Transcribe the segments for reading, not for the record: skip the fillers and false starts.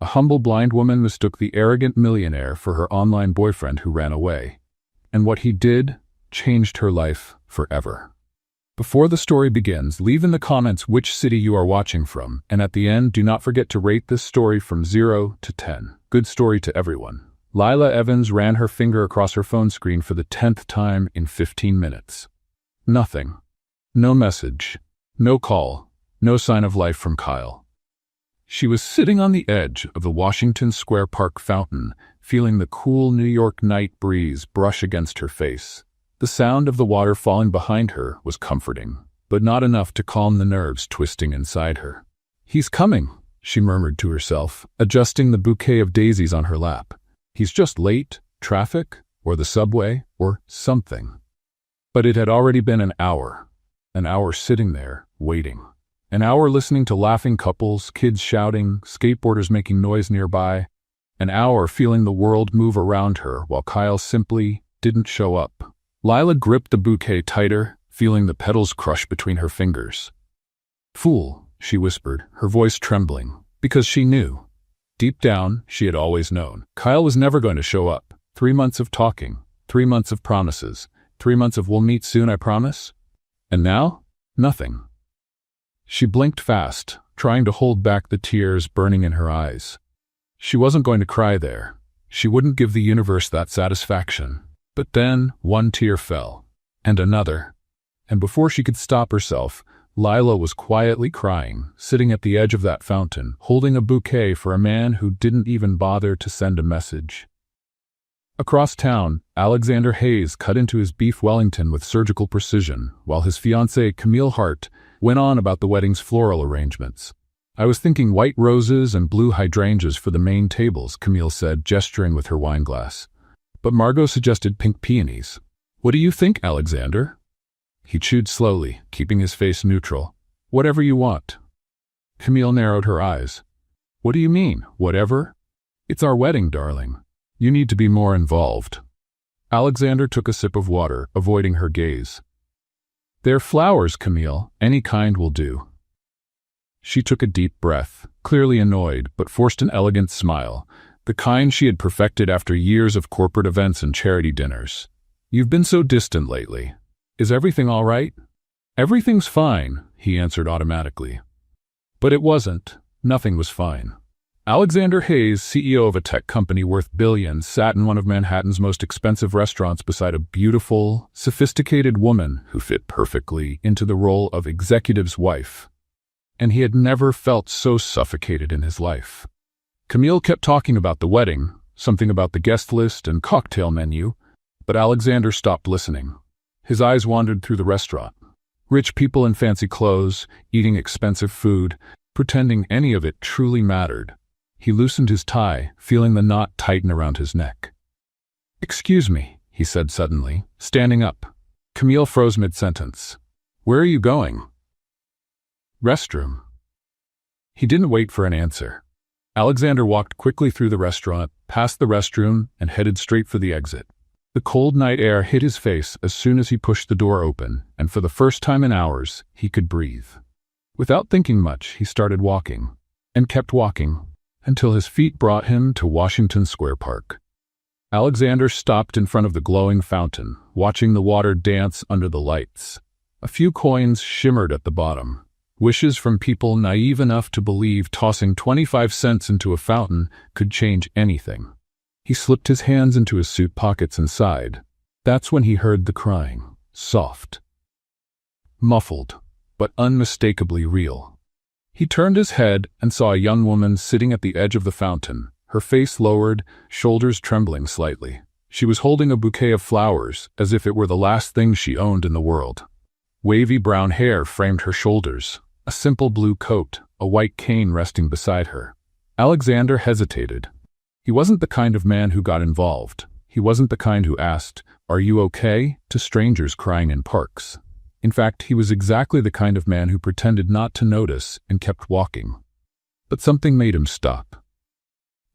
A humble blind woman mistook the arrogant millionaire for her online boyfriend who ran away. And what he did changed her life forever. Before the story begins, leave in the comments which city you are watching from, and at the end, do not forget to rate this story from 0 to 10. Good story to everyone. Lila Evans ran her finger across her phone screen for the 10th time in 15 minutes. Nothing. No message. No call. No sign of life from Kyle. She was sitting on the edge of the Washington Square Park fountain, feeling the cool New York night breeze brush against her face. The sound of the water falling behind her was comforting, but not enough to calm the nerves twisting inside her. "He's coming," she murmured to herself, adjusting the bouquet of daisies on her lap. "He's just late, traffic, or the subway, or something." But it had already been an hour sitting there, waiting. An hour listening to laughing couples, kids shouting, skateboarders making noise nearby. An hour feeling the world move around her while Kyle simply didn't show up. Lila gripped the bouquet tighter, feeling the petals crush between her fingers. "Fool," she whispered, her voice trembling, because she knew. Deep down, she had always known. Kyle was never going to show up. 3 months of talking, 3 months of promises, 3 months of "we'll meet soon, I promise." And now, nothing. She blinked fast, trying to hold back the tears burning in her eyes. She wasn't going to cry there. She wouldn't give the universe that satisfaction. But then, one tear fell. And another. And before she could stop herself, Lila was quietly crying, sitting at the edge of that fountain, holding a bouquet for a man who didn't even bother to send a message. Across town, Alexander Hayes cut into his beef Wellington with surgical precision, while his fiancée, Camille Hart, went on about the wedding's floral arrangements. "I was thinking white roses and blue hydrangeas for the main tables," Camille said, gesturing with her wineglass. "But Margot suggested pink peonies. What do you think, Alexander?" He chewed slowly, keeping his face neutral. "Whatever you want." Camille narrowed her eyes. "What do you mean, whatever?" "It's our wedding, darling. You need to be more involved." Alexander took a sip of water, avoiding her gaze. "They're flowers, Camille. Any kind will do." She took a deep breath, clearly annoyed, but forced an elegant smile, the kind she had perfected after years of corporate events and charity dinners. "You've been so distant lately. Is everything all right?" "Everything's fine," he answered automatically. But it wasn't. Nothing was fine. Alexander Hayes, CEO of a tech company worth billions, sat in one of Manhattan's most expensive restaurants beside a beautiful, sophisticated woman who fit perfectly into the role of executive's wife. And he had never felt so suffocated in his life. Camille kept talking about the wedding, something about the guest list and cocktail menu, but Alexander stopped listening. His eyes wandered through the restaurant. Rich people in fancy clothes, eating expensive food, pretending any of it truly mattered. He loosened his tie, feeling the knot tighten around his neck. "Excuse me," he said suddenly, standing up. Camille froze mid-sentence. "Where are you going?" "Restroom." He didn't wait for an answer. Alexander walked quickly through the restaurant, past the restroom, and headed straight for the exit. The cold night air hit his face as soon as he pushed the door open, and for the first time in hours, he could breathe. Without thinking much, he started walking, and kept walking, until his feet brought him to Washington Square Park. Alexander stopped in front of the glowing fountain, watching the water dance under the lights. A few coins shimmered at the bottom, wishes from people naive enough to believe tossing 25 cents into a fountain could change anything. He slipped his hands into his suit pockets and sighed. That's when he heard the crying, soft, muffled, but unmistakably real. He turned his head and saw a young woman sitting at the edge of the fountain, her face lowered, shoulders trembling slightly. She was holding a bouquet of flowers, as if it were the last thing she owned in the world. Wavy brown hair framed her shoulders, a simple blue coat, a white cane resting beside her. Alexander hesitated. He wasn't the kind of man who got involved. He wasn't the kind who asked, "Are you okay?" to strangers crying in parks. In fact, he was exactly the kind of man who pretended not to notice and kept walking. But something made him stop.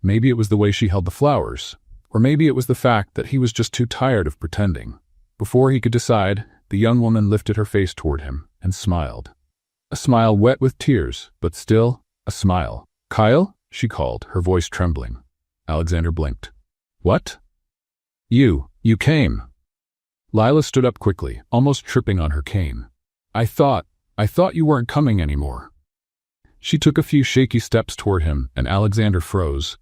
Maybe it was the way she held the flowers, or maybe it was the fact that he was just too tired of pretending. Before he could decide, the young woman lifted her face toward him and smiled. A smile wet with tears, but still a smile. "Kyle?" she called, her voice trembling. Alexander blinked. What? You came. Lila stood up quickly, almost tripping on her cane. I thought you weren't coming anymore. She took a few shaky steps toward him, and Alexander froze.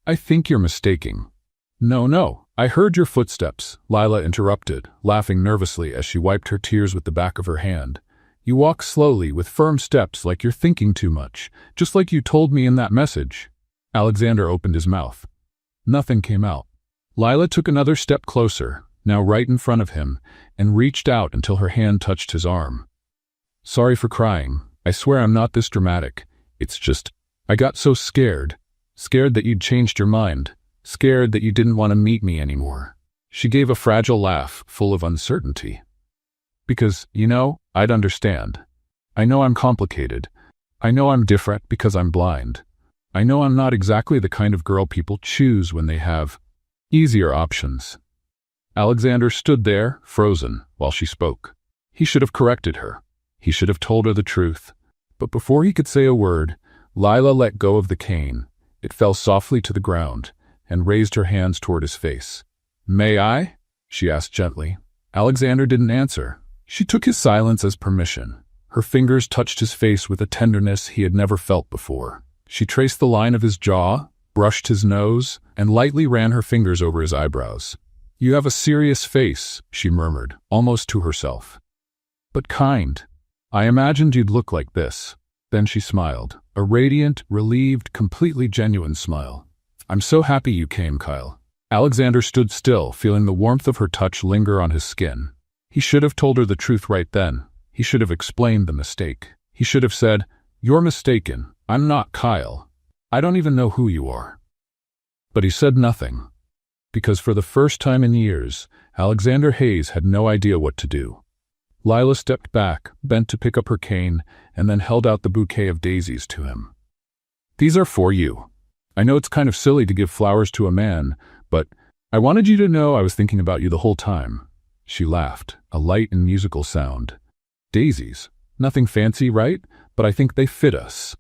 I think you're mistaking. No, I heard your footsteps, Lila interrupted, laughing nervously as she wiped her tears with the back of her hand. You walk slowly, with firm steps, like you're thinking too much, just like you told me in that message. Alexander opened his mouth. Nothing came out. Lila took another step closer, now right in front of him, and reached out until her hand touched his arm. Sorry for crying. I swear I'm not this dramatic. It's just, I got so scared. Scared that you'd changed your mind. Scared that you didn't want to meet me anymore. She gave a fragile laugh, full of uncertainty. Because, I'd understand. I know I'm complicated. I know I'm different because I'm blind. I know I'm not exactly the kind of girl people choose when they have easier options. Alexander stood there, frozen, while she spoke. He should have corrected her. He should have told her the truth. But before he could say a word, Lila let go of the cane. It fell softly to the ground, and raised her hands toward his face. May I? She asked gently. Alexander didn't answer. She took his silence as permission. Her fingers touched his face with a tenderness he had never felt before. She traced the line of his jaw, brushed his nose, and lightly ran her fingers over his eyebrows. You have a serious face, she murmured, almost to herself. But kind. I imagined you'd look like this. Then she smiled, a radiant, relieved, completely genuine smile. I'm so happy you came, Kyle. Alexander stood still, feeling the warmth of her touch linger on his skin. He should have told her the truth right then. He should have explained the mistake. He should have said, You're mistaken. I'm not Kyle. I don't even know who you are. But he said nothing. Because for the first time in years, Alexander Hayes had no idea what to do. Lila stepped back, bent to pick up her cane, and then held out the bouquet of daisies to him. These are for you. I know it's kind of silly to give flowers to a man, but I wanted you to know I was thinking about you the whole time. She laughed, a light and musical sound. Daisies. Nothing fancy, right? But I think they fit us.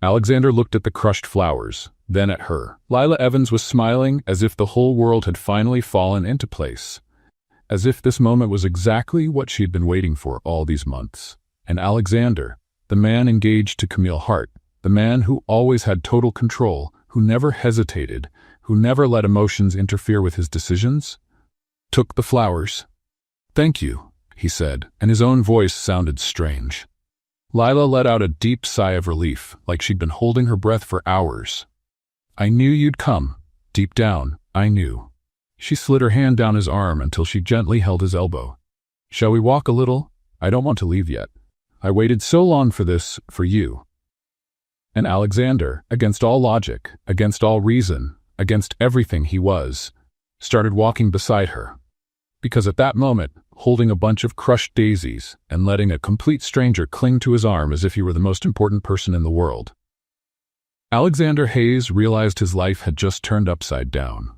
Alexander looked at the crushed flowers, then at her. Lila Evans was smiling as if the whole world had finally fallen into place. As if this moment was exactly what she'd been waiting for all these months. And Alexander, the man engaged to Camille Hart, the man who always had total control, who never hesitated, who never let emotions interfere with his decisions, took the flowers. Thank you, he said, and his own voice sounded strange. Lila let out a deep sigh of relief, like she'd been holding her breath for hours. I knew you'd come. Deep down, I knew. She slid her hand down his arm until she gently held his elbow. Shall we walk a little? I don't want to leave yet. I waited so long for this, for you. And Alexander, against all logic, against all reason, against everything he was, started walking beside her. Because at that moment, holding a bunch of crushed daisies and letting a complete stranger cling to his arm as if he were the most important person in the world, Alexander Hayes realized his life had just turned upside down.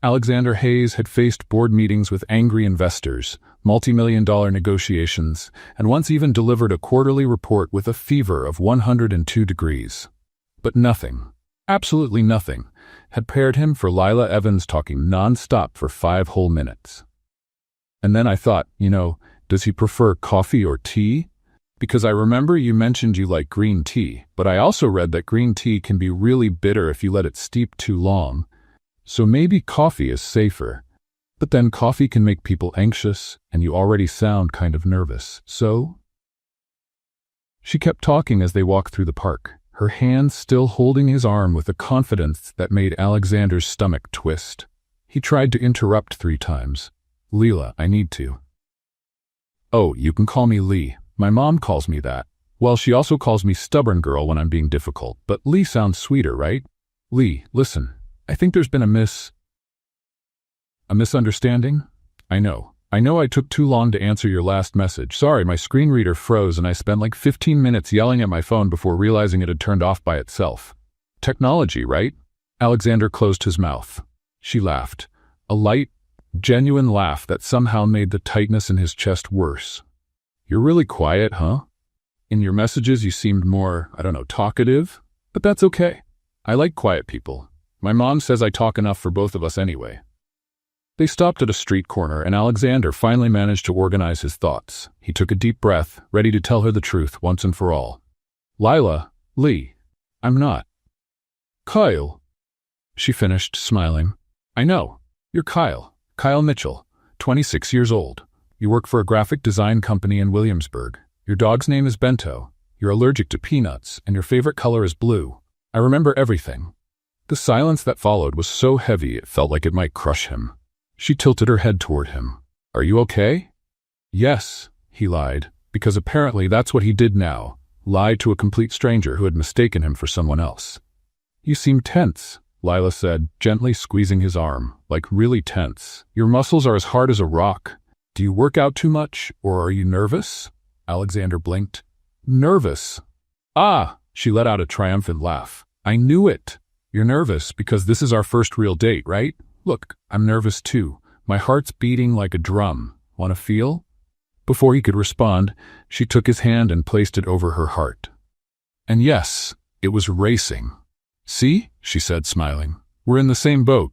Alexander Hayes had faced board meetings with angry investors, multi-million-dollar negotiations, and once even delivered a quarterly report with a fever of 102 degrees. But nothing, absolutely nothing, had prepared him for Lila Evans talking non-stop for 5 whole minutes. And then I thought, does he prefer coffee or tea? Because I remember you mentioned you like green tea, but I also read that green tea can be really bitter if you let it steep too long. So maybe coffee is safer. But then coffee can make people anxious, and you already sound kind of nervous. So? She kept talking as they walked through the park, her hand still holding his arm with a confidence that made Alexander's stomach twist. He tried to interrupt 3 times. Leela, I need to. Oh, you can call me Lee. My mom calls me that. Well, she also calls me stubborn girl when I'm being difficult, but Lee sounds sweeter, right? Lee, listen, I think there's been a misunderstanding? I know I took too long to answer your last message. Sorry, my screen reader froze and I spent like 15 minutes yelling at my phone before realizing it had turned off by itself. Technology, right? Alexander closed his mouth. She laughed, a light, genuine laugh that somehow made the tightness in his chest worse. You're really quiet, huh? In your messages you seemed more, talkative, but that's okay. I like quiet people. My mom says I talk enough for both of us anyway. They stopped at a street corner, and Alexander finally managed to organize his thoughts. He took a deep breath, ready to tell her the truth once and for all. Lila, Lee, I'm not. Kyle, she finished, smiling. I know. You're Kyle. Kyle Mitchell, 26 years old. You work for a graphic design company in Williamsburg. Your dog's name is Bento. You're allergic to peanuts, and your favorite color is blue. I remember everything. The silence that followed was so heavy it felt like it might crush him. She tilted her head toward him. Are you okay? Yes, he lied, because apparently that's what he did now, lied to a complete stranger who had mistaken him for someone else. You seem tense, Lila said, gently squeezing his arm, like really tense. Your muscles are as hard as a rock. Do you work out too much, or are you nervous? Alexander blinked. Nervous? Ah, she let out a triumphant laugh. I knew it. You're nervous because this is our first real date, right? Look, I'm nervous too. My heart's beating like a drum. Want to feel? Before he could respond, she took his hand and placed it over her heart. And yes, it was racing. See? She said, smiling. We're in the same boat.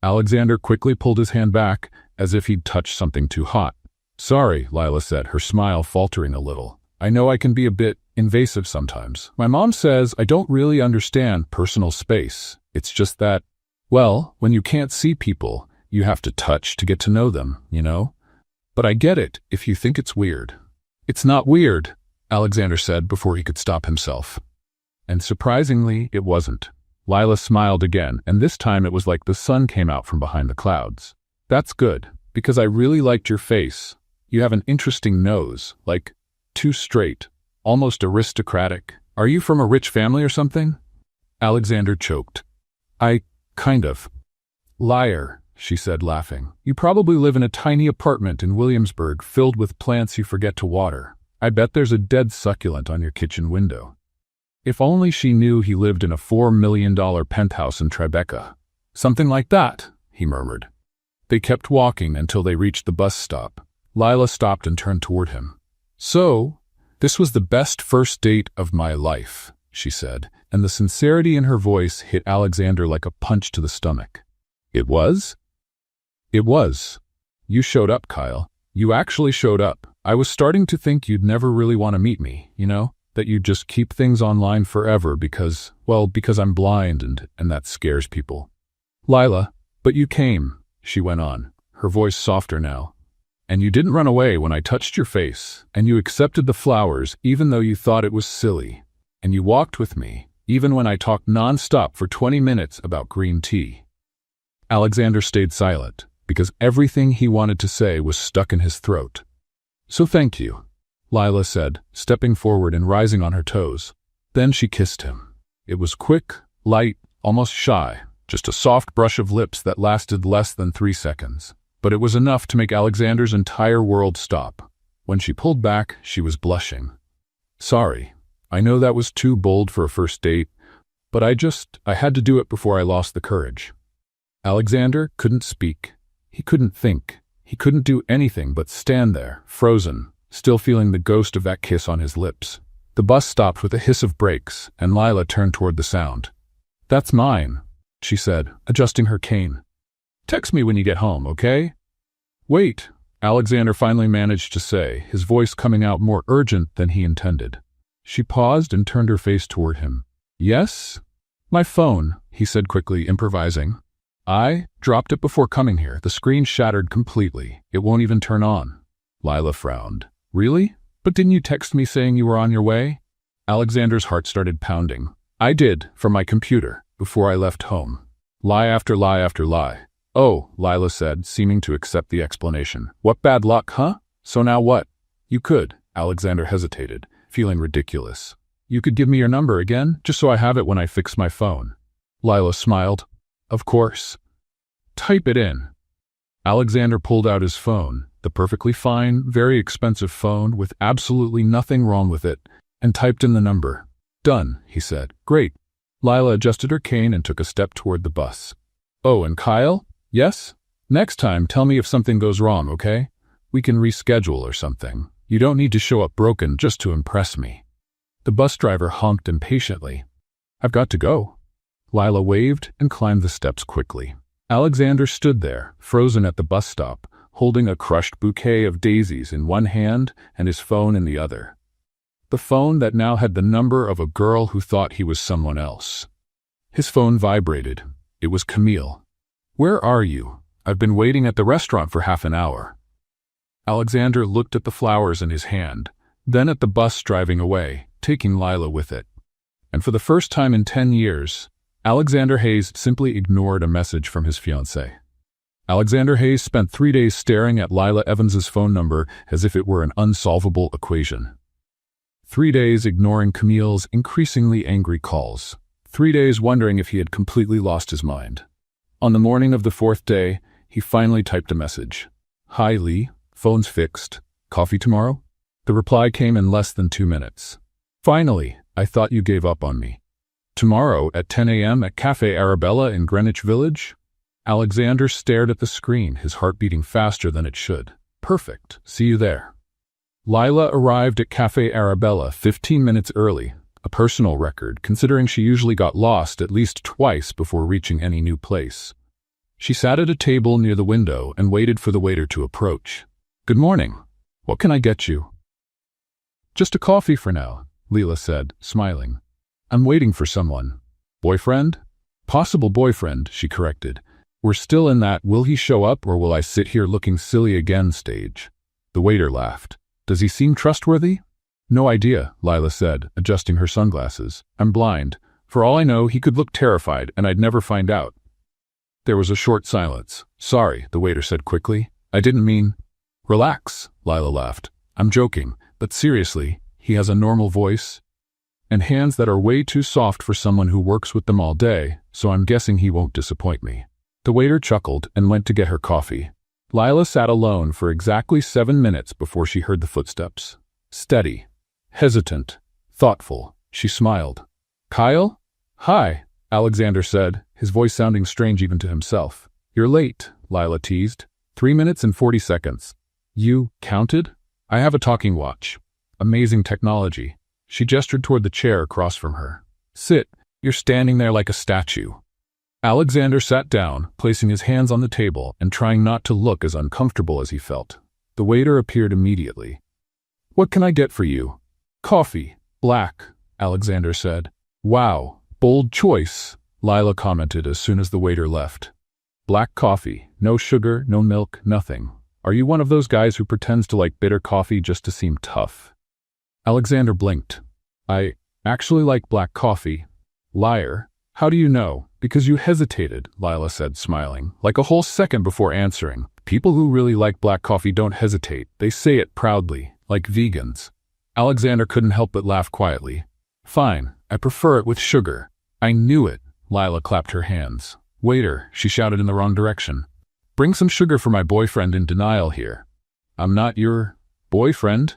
Alexander quickly pulled his hand back, as if he'd touched something too hot. Sorry, Lila said, her smile faltering a little. I know I can be a bit invasive sometimes. My mom says I don't really understand personal space. It's just that, well, when you can't see people, you have to touch to get to know them, you know? But I get it if you think it's weird. It's not weird, Alexander said before he could stop himself. And surprisingly, it wasn't. Lila smiled again, and this time it was like the sun came out from behind the clouds. That's good, because I really liked your face. You have an interesting nose, like too straight, almost aristocratic. Are you from a rich family or something? Alexander choked. Kind of. Liar, she said, laughing. You probably live in a tiny apartment in Williamsburg filled with plants you forget to water. I bet there's a dead succulent on your kitchen window. If only she knew he lived in a $4 million penthouse in Tribeca. Something like that, he murmured. They kept walking until they reached the bus stop. Lila stopped and turned toward him. So, this was the best first date of my life, she said, and the sincerity in her voice hit Alexander like a punch to the stomach. It was? It was. You showed up, Kyle. You actually showed up. I was starting to think you'd never really want to meet me, you know? That you'd just keep things online forever because I'm blind and that scares people. Lila, but you came, she went on, her voice softer now. And you didn't run away when I touched your face, and you accepted the flowers even though you thought it was silly. And you walked with me, even when I talked non-stop for 20 minutes about green tea. Alexander stayed silent, because everything he wanted to say was stuck in his throat. So thank you, Lila said, stepping forward and rising on her toes. Then she kissed him. It was quick, light, almost shy, just a soft brush of lips that lasted less than 3 seconds. But it was enough to make Alexander's entire world stop. When she pulled back, she was blushing. Sorry, I know that was too bold for a first date, but I had to do it before I lost the courage. Alexander couldn't speak. He couldn't think. He couldn't do anything but stand there, frozen, still feeling the ghost of that kiss on his lips. The bus stopped with a hiss of brakes, and Lila turned toward the sound. That's mine, she said, adjusting her cane. Text me when you get home, okay? Wait, Alexander finally managed to say, his voice coming out more urgent than he intended. She paused and turned her face toward him. Yes? My phone, he said quickly, improvising. I dropped it before coming here. The screen shattered completely. It won't even turn on. Lila frowned. Really? But didn't you text me saying you were on your way? Alexander's heart started pounding. I did, from my computer, before I left home. Lie after lie after lie. Oh, Lila said, seeming to accept the explanation. What bad luck, huh? So now what? You could, Alexander hesitated, feeling ridiculous. You could give me your number again, just so I have it when I fix my phone. Lila smiled. Of course. Type it in. Alexander pulled out his phone, the perfectly fine, very expensive phone with absolutely nothing wrong with it, and typed in the number. Done, he said. Great. Lila adjusted her cane and took a step toward the bus. Oh, and Kyle? Yes? Next time, tell me if something goes wrong, okay? We can reschedule or something. You don't need to show up broken just to impress me. The bus driver honked impatiently. I've got to go. Lila waved and climbed the steps quickly. Alexander stood there, frozen at the bus stop, holding a crushed bouquet of daisies in one hand and his phone in the other. The phone that now had the number of a girl who thought he was someone else. His phone vibrated. It was Camille. "Where are you? I've been waiting at the restaurant for half an hour." Alexander looked at the flowers in his hand, then at the bus driving away, taking Lila with it. And for the first time in 10 years, Alexander Hayes simply ignored a message from his fiancée. Alexander Hayes spent 3 days staring at Lila Evans's phone number as if it were an unsolvable equation. 3 days ignoring Camille's increasingly angry calls. 3 days wondering if he had completely lost his mind. On the morning of the 4th day, he finally typed a message. "Hi, Lee. Phone's fixed. Coffee tomorrow?" The reply came in less than 2 minutes. "Finally, I thought you gave up on me. Tomorrow at 10 a.m. at Café Arabella in Greenwich Village?" Alexander stared at the screen, his heart beating faster than it should. "Perfect. See you there." Lila arrived at Café Arabella 15 minutes early, a personal record considering she usually got lost at least twice before reaching any new place. She sat at a table near the window and waited for the waiter to approach. "Good morning. What can I get you?" "Just a coffee for now," Lila said, smiling. "I'm waiting for someone." "Boyfriend?" "Possible boyfriend," she corrected. "We're still in that will he show up or will I sit here looking silly again stage." The waiter laughed. "Does he seem trustworthy?" "No idea," Lila said, adjusting her sunglasses. "I'm blind. For all I know, he could look terrified and I'd never find out." There was a short silence. "Sorry," the waiter said quickly. "I didn't mean—" "Relax," Lila laughed. "I'm joking, but seriously, he has a normal voice and hands that are way too soft for someone who works with them all day, so I'm guessing he won't disappoint me." The waiter chuckled and went to get her coffee. Lila sat alone for exactly 7 minutes before she heard the footsteps. Steady, hesitant, thoughtful, she smiled. "Kyle?" "Hi," Alexander said, his voice sounding strange even to himself. "You're late," Lila teased. 3 minutes and 40 seconds. "You counted?" "I have a talking watch." "Amazing technology." She gestured toward the chair across from her. "Sit. You're standing there like a statue." Alexander sat down, placing his hands on the table and trying not to look as uncomfortable as he felt. The waiter appeared immediately. "What can I get for you?" "Coffee. Black," Alexander said. "Wow, bold choice," Lila commented as soon as the waiter left. "Black coffee. No sugar, no milk, nothing. Are you one of those guys who pretends to like bitter coffee just to seem tough?" Alexander blinked. "I actually like black coffee." "Liar. How do you know?" "Because you hesitated," Lila said, smiling, like a whole second before answering. "People who really like black coffee don't hesitate. They say it proudly, like vegans." Alexander couldn't help but laugh quietly. "Fine, I prefer it with sugar." "I knew it," Lila clapped her hands. "Waiter," she shouted in the wrong direction. "Bring some sugar for my boyfriend in denial here." "I'm not your boyfriend,"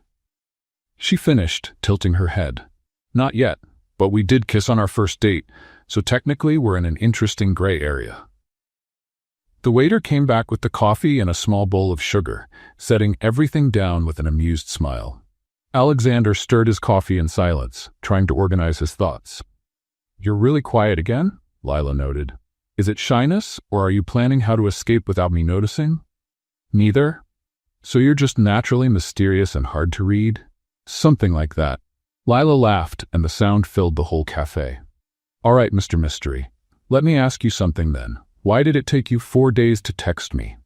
she finished, tilting her head. "Not yet, but we did kiss on our first date, so technically we're in an interesting gray area." The waiter came back with the coffee and a small bowl of sugar, setting everything down with an amused smile. Alexander stirred his coffee in silence, trying to organize his thoughts. "You're really quiet again?" Lila noted. "Is it shyness, or are you planning how to escape without me noticing?" "Neither. So you're just naturally mysterious and hard to read?" "Something like that." Lila laughed, and the sound filled the whole cafe. "All right, Mr. Mystery. Let me ask you something then. Why did it take you 4 days to text me?"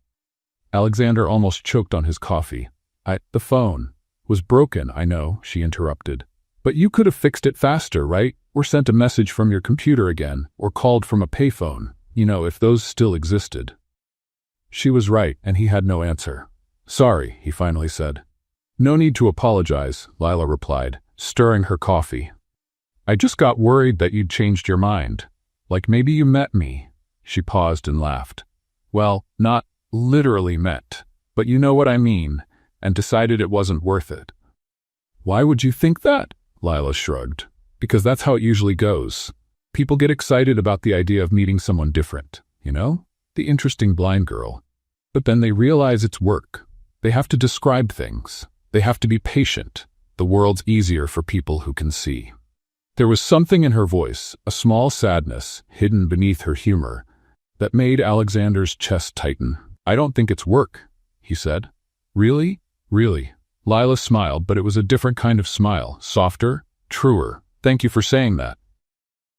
Alexander almost choked on his coffee. The phone was broken, I know," she interrupted. "But you could have fixed it faster, right? Or sent a message from your computer again, or called from a payphone, if those still existed." She was right, and he had no answer. "Sorry," he finally said. "No need to apologize," Lila replied, stirring her coffee. "I just got worried that you'd changed your mind. Like maybe you met me." She paused and laughed. "Well, not literally met, but you know what I mean, and decided it wasn't worth it." "Why would you think that?" Lila shrugged. "Because that's how it usually goes. People get excited about the idea of meeting someone different, the interesting blind girl. But then they realize it's work. They have to describe things. They have to be patient. The world's easier for people who can see." There was something in her voice, a small sadness hidden beneath her humor, that made Alexander's chest tighten. "I don't think it's work," he said. "Really? Really?" Lila smiled, but it was a different kind of smile, softer, truer. "Thank you for saying that."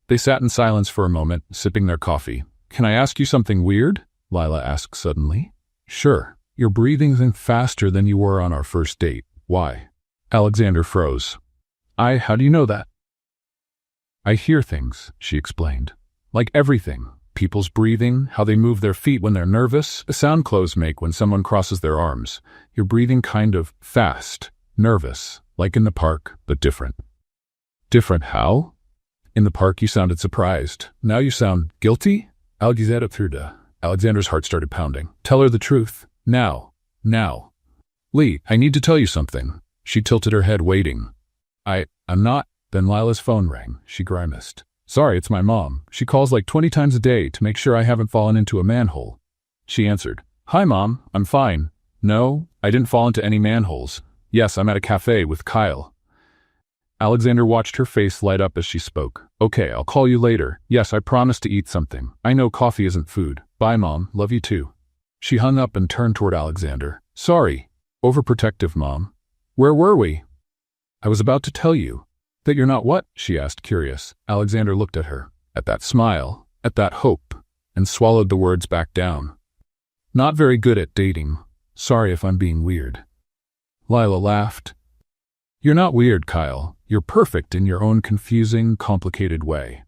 They sat in silence for a moment, sipping their coffee. "Can I ask you something weird?" Lila asked suddenly. "Sure. You're breathing in faster than you were on our first date. Why?" Alexander froze. How do you know that?" "I hear things," she explained. "Like everything. People's breathing, how they move their feet when they're nervous, the sound clothes make when someone crosses their arms. You're breathing kind of fast, nervous, like in the park, but different." "Different how?" "In the park you sounded surprised. Now you sound guilty?" Alexander's heart started pounding. "Tell her the truth. Now. Now." "Lee, I need to tell you something." She tilted her head, waiting. I'm not." Then Lila's phone rang. She grimaced. "Sorry, it's my mom. She calls like 20 times a day to make sure I haven't fallen into a manhole." She answered. "Hi, Mom. I'm fine." "No, I didn't fall into any manholes. Yes, I'm at a cafe with Kyle." Alexander watched her face light up as she spoke. "Okay, I'll call you later. Yes, I promise to eat something. I know coffee isn't food. Bye, Mom. Love you too." She hung up and turned toward Alexander. "Sorry. Overprotective, Mom. Where were we?" "I was about to tell you." "That you're not what?" she asked, curious. Alexander looked at her, at that smile, at that hope, and swallowed the words back down. "Not very good at dating. Sorry if I'm being weird." Lila laughed. "You're not weird, Kyle. You're perfect in your own confusing, complicated way."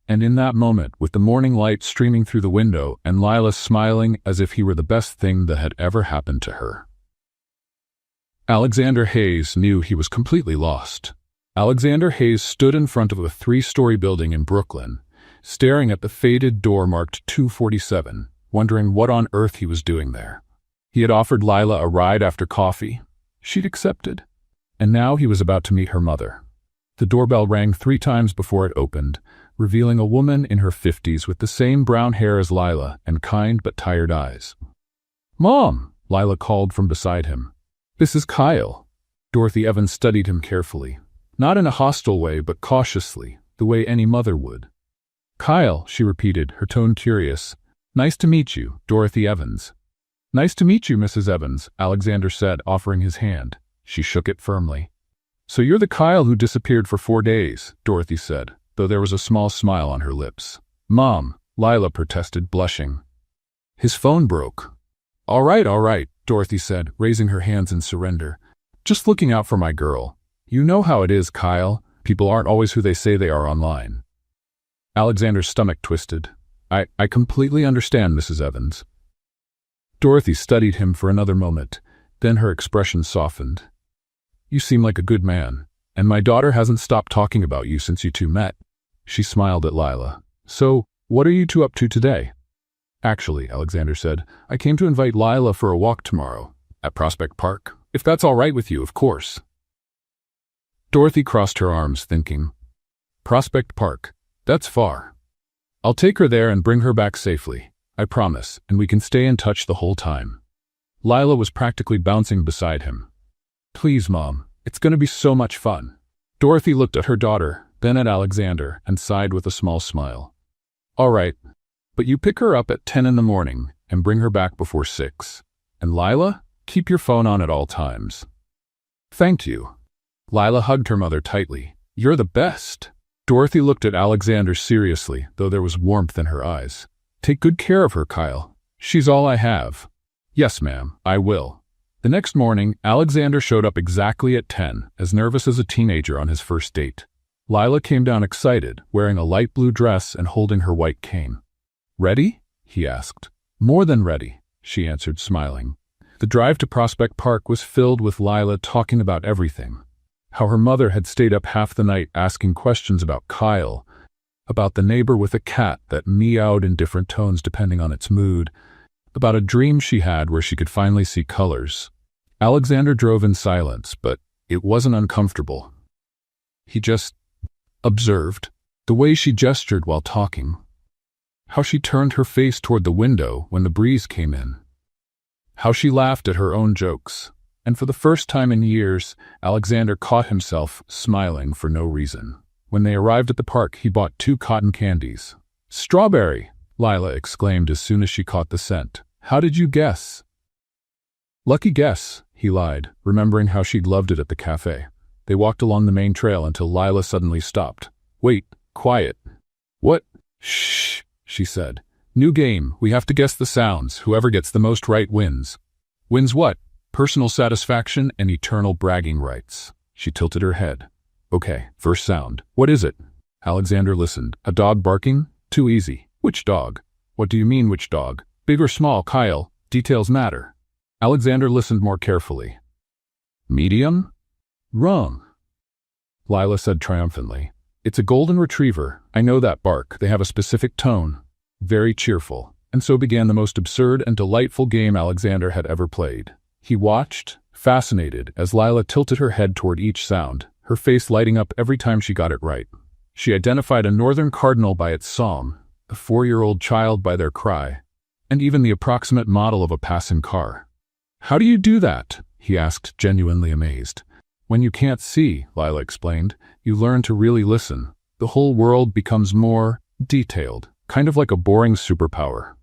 And in that moment, with the morning light streaming through the window and Lila smiling as if he were the best thing that had ever happened to her, Alexander Hayes knew he was completely lost. Alexander Hayes stood in front of a 3-story building in Brooklyn, staring at the faded door marked 247, wondering what on earth he was doing there. He had offered Lila a ride after coffee. She'd accepted. And now he was about to meet her mother. The doorbell rang 3 times before it opened, revealing a woman in her 50s with the same brown hair as Lila and kind but tired eyes. "Mom," Lila called from beside him. "This is Kyle." Dorothy Evans studied him carefully. Not in a hostile way, but cautiously, the way any mother would. "Kyle," she repeated, her tone curious. "Nice to meet you, Dorothy Evans." "Nice to meet you, Mrs. Evans," Alexander said, offering his hand. She shook it firmly. "So you're the Kyle who disappeared for 4 days, Dorothy said, though there was a small smile on her lips. "Mom," Lila protested, blushing. "His phone broke." All right, Dorothy said, raising her hands in surrender. "Just looking out for my girl. You know how it is, Kyle. People aren't always who they say they are online." Alexander's stomach twisted. I completely understand, Mrs. Evans." Dorothy studied him for another moment, then her expression softened. "You seem like a good man, and my daughter hasn't stopped talking about you since you two met." She smiled at Lila. "So, what are you two up to today?" "Actually," Alexander said, "I came to invite Lila for a walk tomorrow, at Prospect Park. If that's all right with you, of course." Dorothy crossed her arms, thinking, "Prospect Park, that's far. I'll take her there and bring her back safely, I promise, and we can stay in touch the whole time." Lila was practically bouncing beside him. "Please, Mom, it's going to be so much fun." Dorothy looked at her daughter, then at Alexander, and sighed with a small smile. "All right, but you pick her up at 10 in the morning and bring her back before 6. And Lila, keep your phone on at all times." "Thank you." Lila hugged her mother tightly. "You're the best." Dorothy looked at Alexander seriously, though there was warmth in her eyes. "Take good care of her, Kyle. She's all I have." "Yes, ma'am, I will." The next morning, Alexander showed up exactly at 10, as nervous as a teenager on his first date. Lila came down excited, wearing a light blue dress and holding her white cane. "Ready?" he asked. "More than ready," she answered, smiling. The drive to Prospect Park was filled with Lila talking about everything. How her mother had stayed up half the night asking questions about Kyle, about the neighbor with a cat that meowed in different tones depending on its mood, about a dream she had where she could finally see colors. Alexander drove in silence, but it wasn't uncomfortable. He just observed the way she gestured while talking, how she turned her face toward the window when the breeze came in, how she laughed at her own jokes. And for the first time in years, Alexander caught himself smiling for no reason. When they arrived at the park, he bought 2 cotton candies. "Strawberry!" Lila exclaimed as soon as she caught the scent. "How did you guess?" "Lucky guess," he lied, remembering how she'd loved it at the cafe. They walked along the main trail until Lila suddenly stopped. "Wait, quiet." "What?" "Shh," she said. "New game. We have to guess the sounds. Whoever gets the most right wins." "Wins what?" "Personal satisfaction and eternal bragging rights." She tilted her head. "Okay, first sound. What is it?" Alexander listened. "A dog barking? Too easy." "Which dog?" "What do you mean, which dog? Big or small, Kyle? Details matter." Alexander listened more carefully. "Medium?" "Wrong," Lila said triumphantly. "It's a golden retriever. I know that bark. They have a specific tone. Very cheerful." And so began the most absurd and delightful game Alexander had ever played. He watched, fascinated, as Lila tilted her head toward each sound, her face lighting up every time she got it right. She identified a northern cardinal by its song, a 4-year-old child by their cry, and even the approximate model of a passing car. "How do you do that?" he asked, genuinely amazed. "When you can't see," Lila explained, "you learn to really listen. The whole world becomes more detailed, kind of like a boring superpower."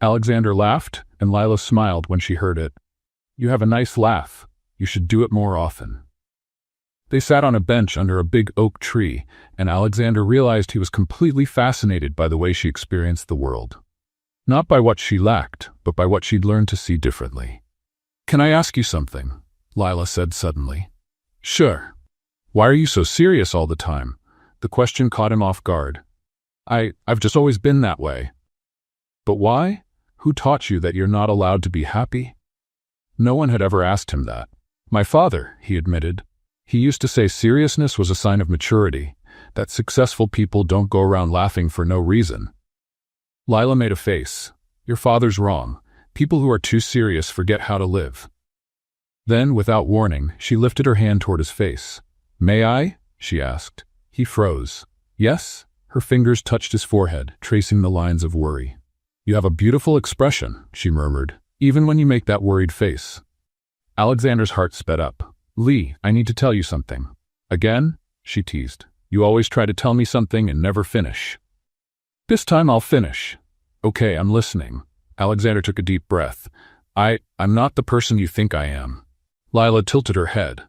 Alexander laughed, and Lila smiled when she heard it. "You have a nice laugh. You should do it more often." They sat on a bench under a big oak tree, and Alexander realized he was completely fascinated by the way she experienced the world. Not by what she lacked, but by what she'd learned to see differently. "Can I ask you something?" Lila said suddenly. "Sure." "Why are you so serious all the time?" The question caught him off guard. I've just always been that way." "But why? Who taught you that you're not allowed to be happy?" No one had ever asked him that. "My father," he admitted. "He used to say seriousness was a sign of maturity, that successful people don't go around laughing for no reason." Lila made a face. "Your father's wrong. People who are too serious forget how to live." Then, without warning, she lifted her hand toward his face. "May I?" she asked. He froze. "Yes?" Her fingers touched his forehead, tracing the lines of worry. "You have a beautiful expression," she murmured, "even when you make that worried face." Alexander's heart sped up. "Lee, I need to tell you something." "Again?" she teased. "You always try to tell me something and never finish." "This time I'll finish." "Okay, I'm listening." Alexander took a deep breath. I'm not the person you think I am." Lila tilted her head.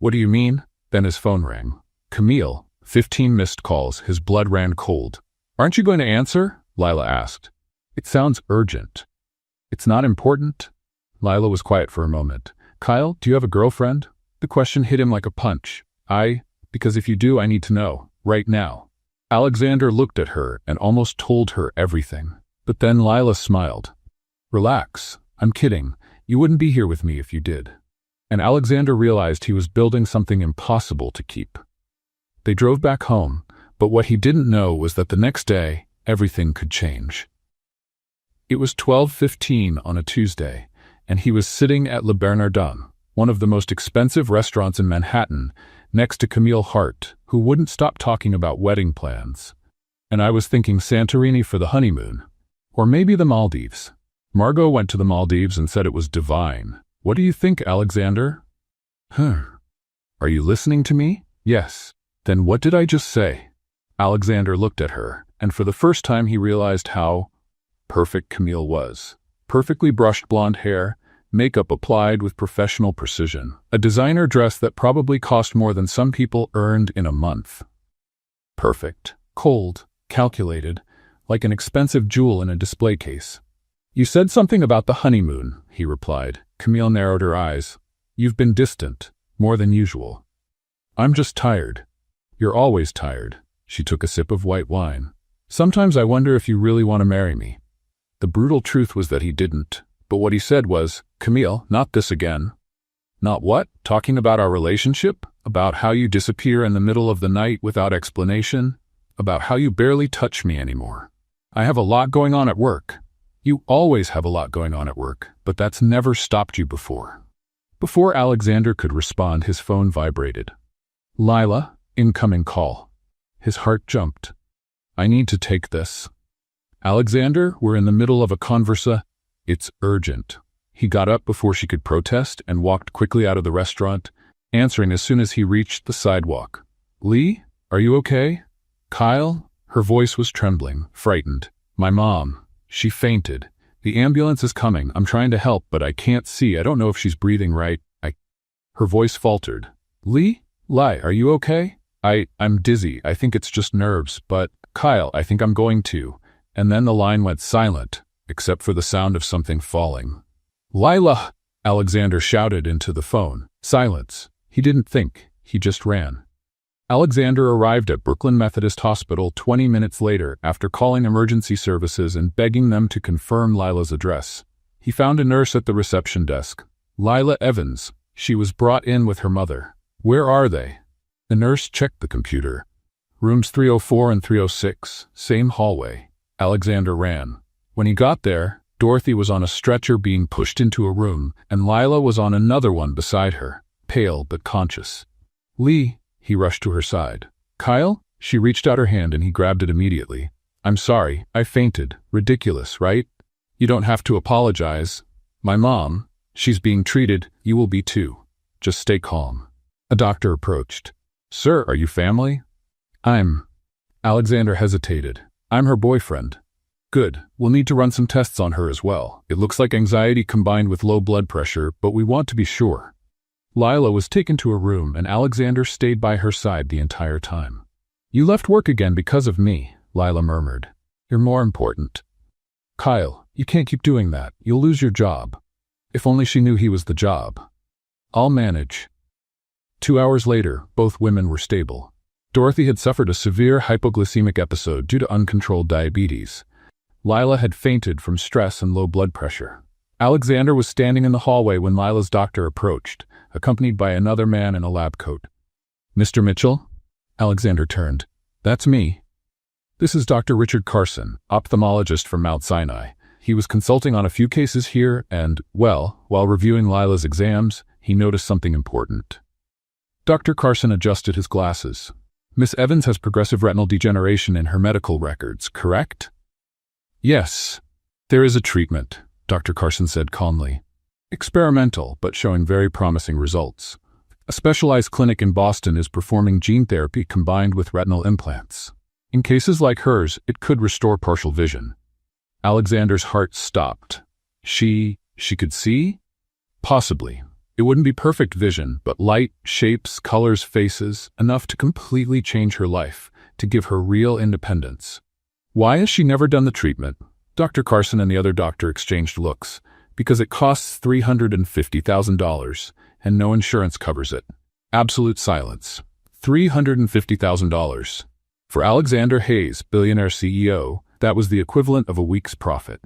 "What do you mean?" Then his phone rang. "Camille." 15 missed calls. His blood ran cold. "Aren't you going to answer?" Lila asked. "It sounds urgent." "It's not important." Lila was quiet for a moment. "Kyle, do you have a girlfriend?" The question hit him like a punch. Because if you do, I need to know. Right now." Alexander looked at her and almost told her everything. But then Lila smiled. "Relax. I'm kidding. You wouldn't be here with me if you did." And Alexander realized he was building something impossible to keep. They drove back home, but what he didn't know was that the next day, everything could change. It was 12:15 on a Tuesday, and he was sitting at Le Bernardin, one of the most expensive restaurants in Manhattan, next to Camille Hart, who wouldn't stop talking about wedding plans. "And I was thinking Santorini for the honeymoon. Or maybe the Maldives. Margot went to the Maldives and said it was divine. What do you think, Alexander?" "Are you listening to me?" "Yes." "Then what did I just say?" Alexander looked at her, and for the first time he realized how perfect Camille was. Perfectly brushed blonde hair, makeup applied with professional precision, a designer dress that probably cost more than some people earned in a month. Perfect, cold, calculated, like an expensive jewel in a display case. "You said something about the honeymoon," he replied. Camille narrowed her eyes. "You've been distant, more than usual." "I'm just tired." "You're always tired." She took a sip of white wine. "Sometimes I wonder if you really want to marry me." The brutal truth was that he didn't. But what he said was, "Camille, not this again." "Not what? Talking about our relationship? About how you disappear in the middle of the night without explanation? About how you barely touch me anymore? I have a lot going on at work." "You always have a lot going on at work, but that's never stopped you before." Before Alexander could respond, his phone vibrated. "Lila, incoming call." His heart jumped. "I need to take this." "Alexander, we're in the middle of a conversa. It's urgent." He got up before she could protest and walked quickly out of the restaurant, answering as soon as he reached the sidewalk. "Lee?" Are you okay? Kyle? Her voice was trembling, frightened. My mom. She fainted. The ambulance is coming. I'm trying to help, but I can't see. I don't know if she's breathing right. Her voice faltered. Lee? Are you okay? I'm dizzy. I think it's just nerves, but Kyle, I think I'm going to. And then the line went silent, except for the sound of something falling. Lila! Alexander shouted into the phone. Silence. He didn't think. He just ran. Alexander arrived at Brooklyn Methodist Hospital 20 minutes later after calling emergency services and begging them to confirm Lila's address. He found a nurse at the reception desk. Lila Evans. She was brought in with her mother. Where are they? The nurse checked the computer. Rooms 304 and 306, same hallway. Alexander ran. When he got there, Dorothy was on a stretcher being pushed into a room, and Lila was on another one beside her, pale but conscious. Lee, he rushed to her side. Kyle? She reached out her hand and he grabbed it immediately. I'm sorry, I fainted. Ridiculous, right? You don't have to apologize. My mom, she's being treated, you will be too. Just stay calm. A doctor approached. Sir, are you family? Alexander hesitated. I'm her boyfriend. Good, we'll need to run some tests on her as well. It looks like anxiety combined with low blood pressure, but we want to be sure. Lila was taken to a room and Alexander stayed by her side the entire time. You left work again because of me, Lila murmured. You're more important. Kyle, you can't keep doing that. You'll lose your job. If only she knew he was the job. I'll manage. 2 hours later, both women were stable. Dorothy had suffered a severe hypoglycemic episode due to uncontrolled diabetes. Lila had fainted from stress and low blood pressure. Alexander was standing in the hallway when Lila's doctor approached, accompanied by another man in a lab coat. Mr. Mitchell? Alexander turned. That's me. This is Dr. Richard Carson, ophthalmologist from Mount Sinai. He was consulting on a few cases here and, well, while reviewing Lila's exams, he noticed something important. Dr. Carson adjusted his glasses. Miss Evans has progressive retinal degeneration in her medical records, correct? Yes. There is a treatment, Dr. Carson said calmly. Experimental, but showing very promising results. A specialized clinic in Boston is performing gene therapy combined with retinal implants. In cases like hers, it could restore partial vision. Alexander's heart stopped. She could see? Possibly. It wouldn't be perfect vision, but light, shapes, colors, faces, enough to completely change her life, to give her real independence. Why has she never done the treatment? Dr. Carson and the other doctor exchanged looks. Because it costs $350,000, and no insurance covers it. Absolute silence. $350,000. For Alexander Hayes, billionaire CEO, that was the equivalent of a week's profit.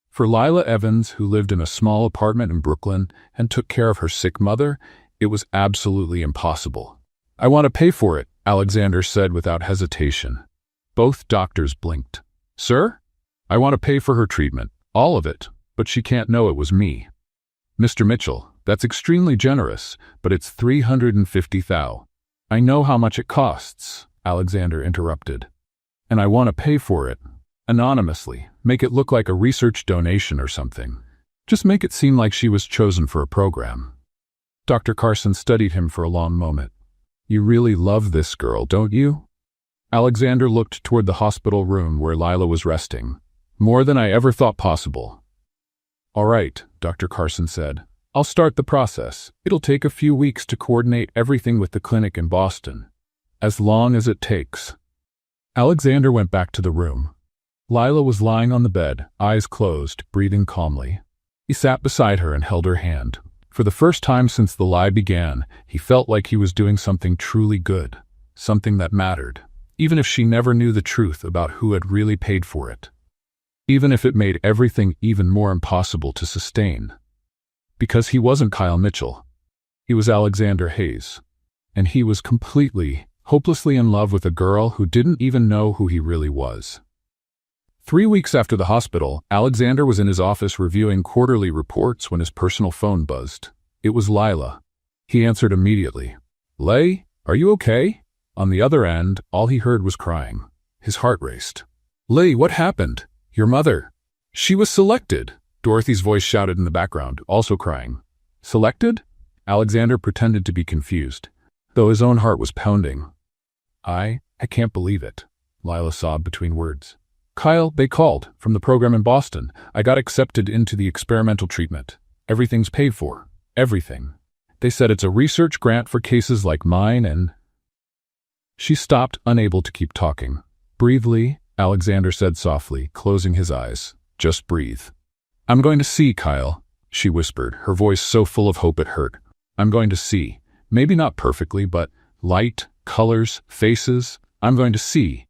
For Lila Evans, who lived in a small apartment in Brooklyn and took care of her sick mother, it was absolutely impossible. I want to pay for it, Alexander said without hesitation. Both doctors blinked. Sir? I want to pay for her treatment, all of it, but she can't know it was me. Mr. Mitchell, that's extremely generous, but it's $350,000. I know how much it costs, Alexander interrupted. And I want to pay for it. Anonymously, make it look like a research donation or something. Just make it seem like she was chosen for a program. Dr. Carson studied him for a long moment. You really love this girl, don't you? Alexander looked toward the hospital room where Lila was resting. More than I ever thought possible. All right, Dr. Carson said. I'll start the process. It'll take a few weeks to coordinate everything with the clinic in Boston. As long as it takes. Alexander went back to the room. Lila was lying on the bed, eyes closed, breathing calmly. He sat beside her and held her hand. For the first time since the lie began, he felt like he was doing something truly good, something that mattered, even if she never knew the truth about who had really paid for it. Even if it made everything even more impossible to sustain. Because he wasn't Kyle Mitchell. He was Alexander Hayes. And he was completely, hopelessly in love with a girl who didn't even know who he really was. 3 weeks after the hospital, Alexander was in his office reviewing quarterly reports when his personal phone buzzed. It was Lila. He answered immediately. Lay, are you okay? On the other end, all he heard was crying. His heart raced. Lay, what happened? Your mother. She was selected, Dorothy's voice shouted in the background, also crying. Selected? Alexander pretended to be confused, though his own heart was pounding. I can't believe it, Lila sobbed between words. Kyle, they called, from the program in Boston. I got accepted into the experimental treatment. Everything's paid for. Everything. They said it's a research grant for cases like mine and… She stopped, unable to keep talking. Breathe, Lee, Alexander said softly, closing his eyes. Just breathe. I'm going to see, Kyle, she whispered, her voice so full of hope it hurt. I'm going to see. Maybe not perfectly, but light, colors, faces. I'm going to see.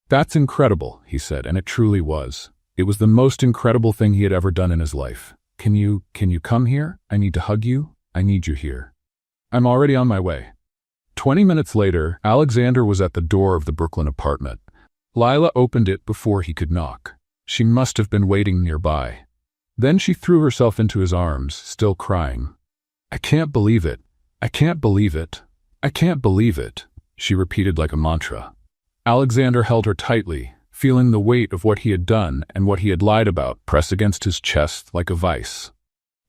That's incredible, he said, and it truly was. It was the most incredible thing he had ever done in his life. Can you come here? I need to hug you. I need you here. I'm already on my way. 20 minutes later, Alexander was at the door of the Brooklyn apartment. Lila opened it before he could knock. She must have been waiting nearby. Then she threw herself into his arms, still crying. I can't believe it. I can't believe it. I can't believe it, she repeated like a mantra. Alexander held her tightly, feeling the weight of what he had done and what he had lied about press against his chest like a vice.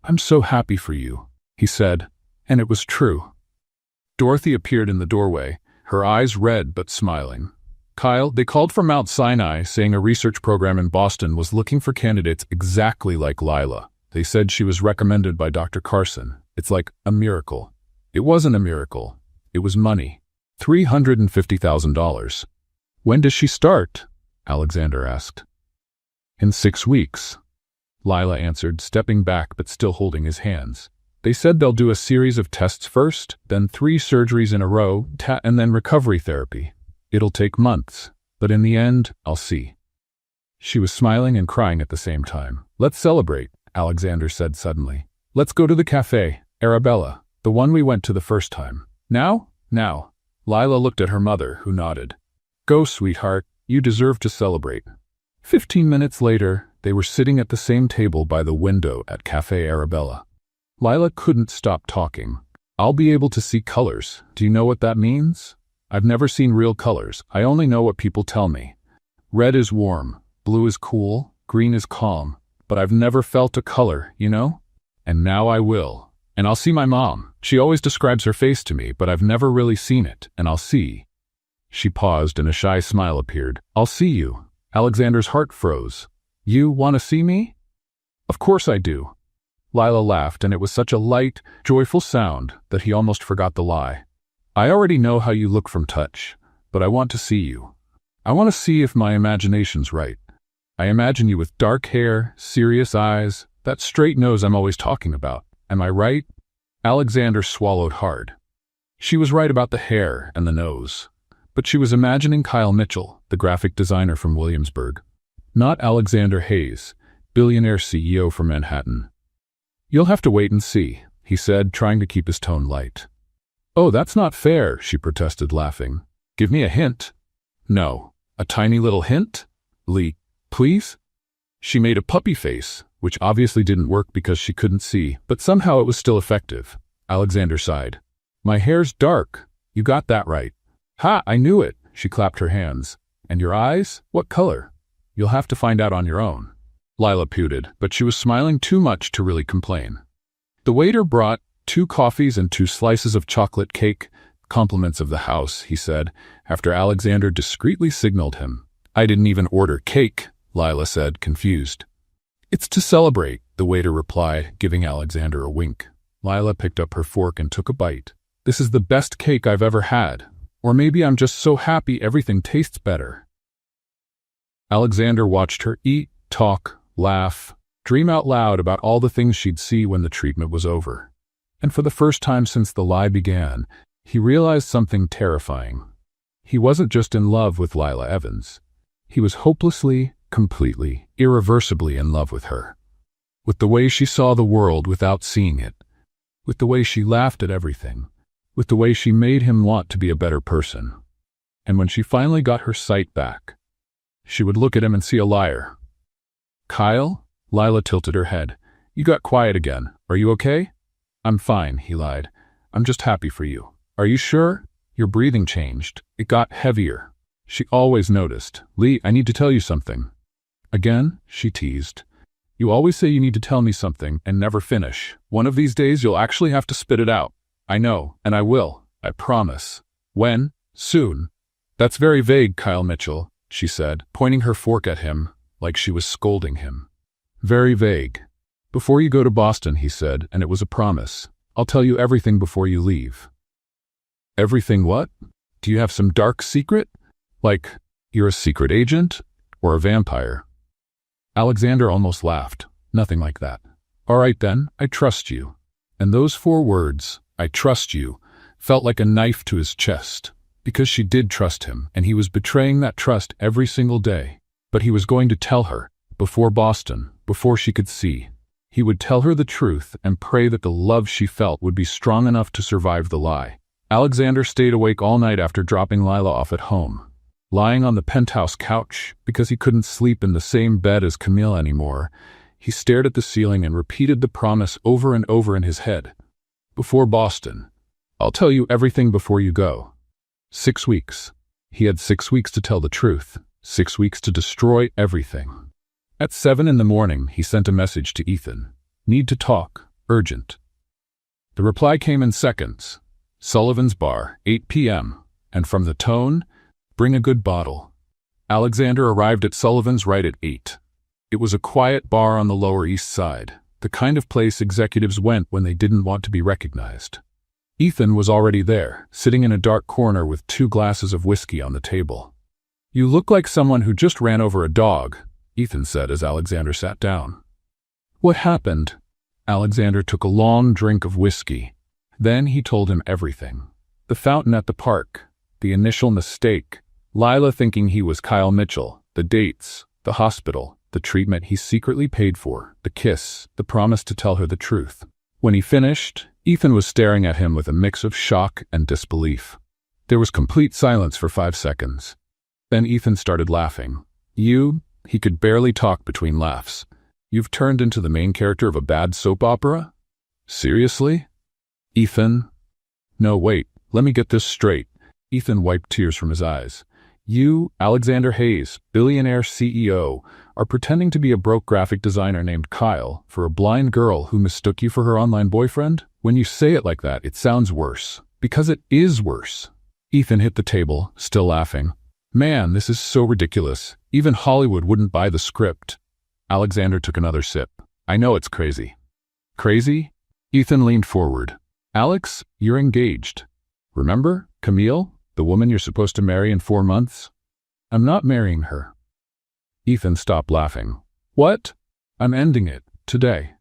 I'm so happy for you, he said, and it was true. Dorothy appeared in the doorway, her eyes red but smiling. Kyle, they called from Mount Sinai saying a research program in Boston was looking for candidates exactly like Lila. They said she was recommended by Dr. Carson. It's like a miracle. It wasn't a miracle. It was money. $350,000. When does she start? Alexander asked. In 6 weeks, Lila answered, stepping back but still holding his hands. They said they'll do a series of tests first, then 3 surgeries in a row, and then recovery therapy. It'll take months, but in the end, I'll see. She was smiling and crying at the same time. Let's celebrate, Alexander said suddenly. Let's go to the cafe, Arabella, the one we went to the first time. Now? Now. Lila looked at her mother, who nodded. Go, sweetheart, you deserve to celebrate. 15 minutes later, they were sitting at the same table by the window at Cafe Arabella. Lila couldn't stop talking. I'll be able to see colors. Do you know what that means? I've never seen real colors. I only know what people tell me. Red is warm, blue is cool, green is calm, but I've never felt a color, you know? And now I will. And I'll see my mom. She always describes her face to me, but I've never really seen it, and I'll see. She paused and a shy smile appeared. I'll see you. Alexander's heart froze. You want to see me? Of course I do. Lila laughed, and it was such a light, joyful sound that he almost forgot the lie. I already know how you look from touch, but I want to see you. I want to see if my imagination's right. I imagine you with dark hair, serious eyes, that straight nose I'm always talking about. Am I right? Alexander swallowed hard. She was right about the hair and the nose, but she was imagining Kyle Mitchell, the graphic designer from Williamsburg, not Alexander Hayes, billionaire CEO from Manhattan. You'll have to wait and see, he said, trying to keep his tone light. Oh, that's not fair, she protested, laughing. Give me a hint. No. A tiny little hint? Lee, please? She made a puppy face, which obviously didn't work because she couldn't see, but somehow it was still effective. Alexander sighed. My hair's dark. You got that right. Ha, I knew it, she clapped her hands. And your eyes? What color? You'll have to find out on your own. Lila pouted, but she was smiling too much to really complain. The waiter brought 2 coffees and 2 slices of chocolate cake, compliments of the house, he said, after Alexander discreetly signaled him. I didn't even order cake, Lila said, confused. It's to celebrate, the waiter replied, giving Alexander a wink. Lila picked up her fork and took a bite. This is the best cake I've ever had. Or maybe I'm just so happy everything tastes better. Alexander watched her eat, talk, laugh, dream out loud about all the things she'd see when the treatment was over. And for the first time since the lie began, he realized something terrifying. He wasn't just in love with Lila Evans. He was hopelessly, completely, irreversibly in love with her. With the way she saw the world without seeing it. With the way she laughed at everything. With the way she made him want to be a better person. And when she finally got her sight back, she would look at him and see a liar. Kyle? Lila tilted her head. You got quiet again. Are you okay? I'm fine, he lied. I'm just happy for you. Are you sure? Your breathing changed. It got heavier. She always noticed. Lee, I need to tell you something. Again? She teased. You always say you need to tell me something and never finish. One of these days you'll actually have to spit it out. I know, and I will. I promise. When? Soon. That's very vague, Kyle Mitchell, she said, pointing her fork at him like she was scolding him. Very vague. Before you go to Boston, he said, and it was a promise. I'll tell you everything before you leave. Everything what? Do you have some dark secret? Like, you're a secret agent? Or a vampire? Alexander almost laughed. Nothing like that. All right then, I trust you. And those 4 words, I trust you, felt like a knife to his chest. Because she did trust him, and he was betraying that trust every single day. But he was going to tell her, before Boston, before she could see. He would tell her the truth and pray that the love she felt would be strong enough to survive the lie. Alexander stayed awake all night after dropping Lila off at home. Lying on the penthouse couch, because he couldn't sleep in the same bed as Camille anymore, he stared at the ceiling and repeated the promise over and over in his head. Before Boston. I'll tell you everything before you go. 6 weeks. He had 6 weeks to tell the truth. 6 weeks to destroy everything. At 7 in the morning, he sent a message to Ethan. Need to talk. Urgent. The reply came in seconds. Sullivan's Bar, 8 p.m. And from the tone, bring a good bottle. Alexander arrived at Sullivan's right at 8. It was a quiet bar on the Lower East Side, the kind of place executives went when they didn't want to be recognized. Ethan was already there, sitting in a dark corner with 2 glasses of whiskey on the table. You look like someone who just ran over a dog, Ethan said as Alexander sat down. What happened? Alexander took a long drink of whiskey. Then he told him everything. The fountain at the park, the initial mistake, Lila thinking he was Kyle Mitchell, the dates, the hospital, the treatment he secretly paid for, the kiss, the promise to tell her the truth. When he finished, Ethan was staring at him with a mix of shock and disbelief. There was complete silence for 5 seconds. Then Ethan started laughing. He could barely talk between laughs. You've turned into the main character of a bad soap opera? Seriously? Ethan? No, wait, let me get this straight. Ethan wiped tears from his eyes. You, Alexander Hayes, billionaire CEO, are pretending to be a broke graphic designer named Kyle for a blind girl who mistook you for her online boyfriend? When you say it like that, it sounds worse. Because it is worse. Ethan hit the table, still laughing. Man, this is so ridiculous. Even Hollywood wouldn't buy the script. Alexander took another sip. I know it's crazy. Crazy? Ethan leaned forward. Alex, you're engaged. Remember, Camille, the woman you're supposed to marry in 4 months? I'm not marrying her. Ethan stopped laughing. What? I'm ending it, today.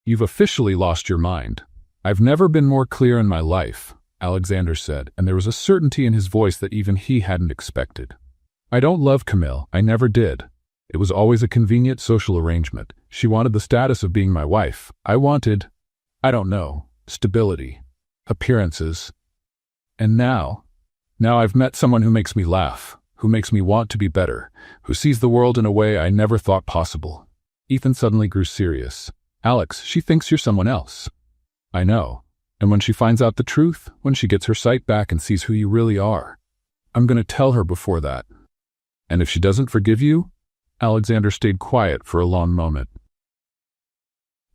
You've officially lost your mind. I've never been more clear in my life, Alexander said, and there was a certainty in his voice that even he hadn't expected. I don't love Camille, I never did. It was always a convenient social arrangement. She wanted the status of being my wife. I wanted, stability, appearances. And now I've met someone who makes me laugh, who makes me want to be better, who sees the world in a way I never thought possible. Ethan suddenly grew serious. Alex, she thinks you're someone else. I know. And when she finds out the truth, when she gets her sight back and sees who you really are, I'm going to tell her before that. And if she doesn't forgive you? Alexander stayed quiet for a long moment.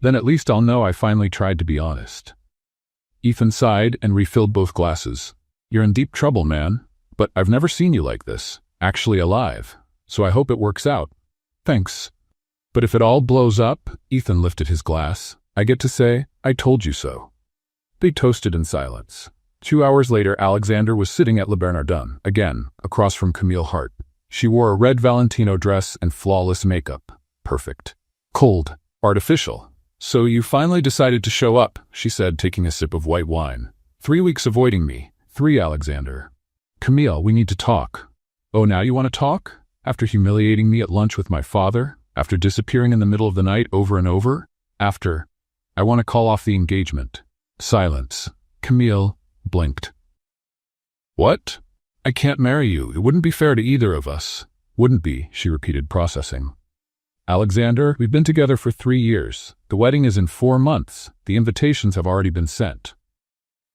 Then at least I'll know I finally tried to be honest. Ethan sighed and refilled both glasses. You're in deep trouble, man. But I've never seen you like this, actually alive. So I hope it works out. Thanks. But if it all blows up, Ethan lifted his glass, I get to say, I told you so. They toasted in silence. 2 hours later, Alexander was sitting at Le Bernardin, again, across from Camille Hart. She wore a red Valentino dress and flawless makeup. Perfect. Cold. Artificial. So you finally decided to show up, she said, taking a sip of white wine. 3 weeks avoiding me. 3, Alexander. Camille, we need to talk. Oh, now you want to talk? After humiliating me at lunch with my father? After disappearing in the middle of the night over and over? After, I want to call off the engagement. Silence. Camille blinked. What? I can't marry you. It wouldn't be fair to either of us. Wouldn't be, she repeated, processing. Alexander, we've been together for 3 years. The wedding is in 4 months. The invitations have already been sent.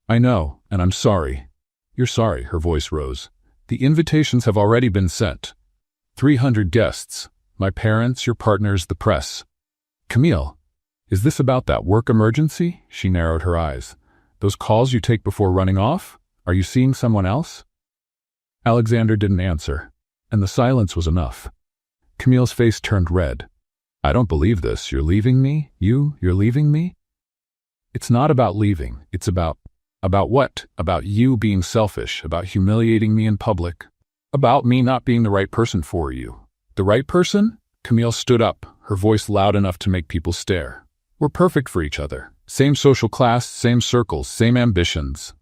I know, and I'm sorry. You're sorry, her voice rose. The invitations have already been sent. 300 guests. My parents, your partners, the press. Camille, is this about that work emergency? She narrowed her eyes. Those calls you take before running off? Are you seeing someone else? Alexander didn't answer, and the silence was enough. Camille's face turned red. I don't believe this. You're leaving me? You're leaving me? It's not about leaving. It's about what? About you being selfish, about humiliating me in public, about me not being the right person for you. The right person? Camille stood up, her voice loud enough to make people stare. We're perfect for each other. Same social class, same circles, same ambitions.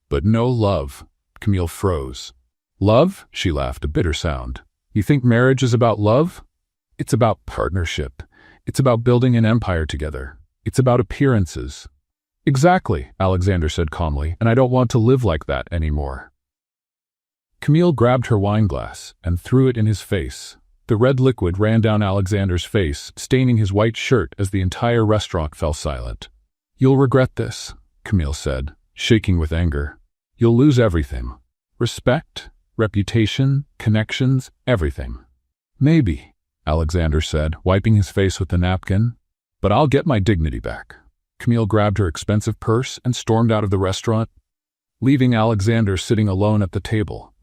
But no love. Camille froze. Love? She laughed, a bitter sound. You think marriage is about love? It's about partnership. It's about building an empire together. It's about appearances. Exactly, Alexander said calmly, and I don't want to live like that anymore. Camille grabbed her wine glass and threw it in his face. The red liquid ran down Alexander's face, staining his white shirt as the entire restaurant fell silent. You'll regret this, Camille said, shaking with anger. You'll lose everything. Respect, reputation, connections, everything. Maybe, Alexander said, wiping his face with the napkin. But I'll get my dignity back. Camille grabbed her expensive purse and stormed out of the restaurant, leaving Alexander sitting alone at the table.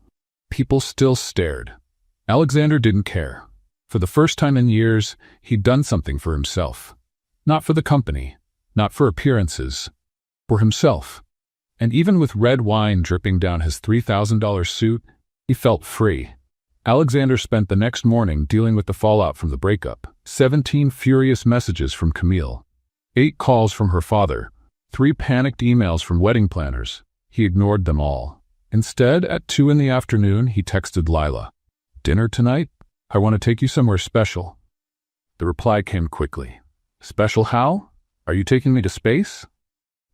People still stared. Alexander didn't care. For the first time in years, he'd done something for himself. Not for the company, not for appearances, for himself. And even with red wine dripping down his $3,000 suit, he felt free. Alexander spent the next morning dealing with the fallout from the breakup. 17 furious messages from Camille, 8 calls from her father, 3 panicked emails from wedding planners. He ignored them all. Instead, at 2 in the afternoon, he texted Lila. Dinner tonight? I want to take you somewhere special. The reply came quickly. Special how? Are you taking me to space?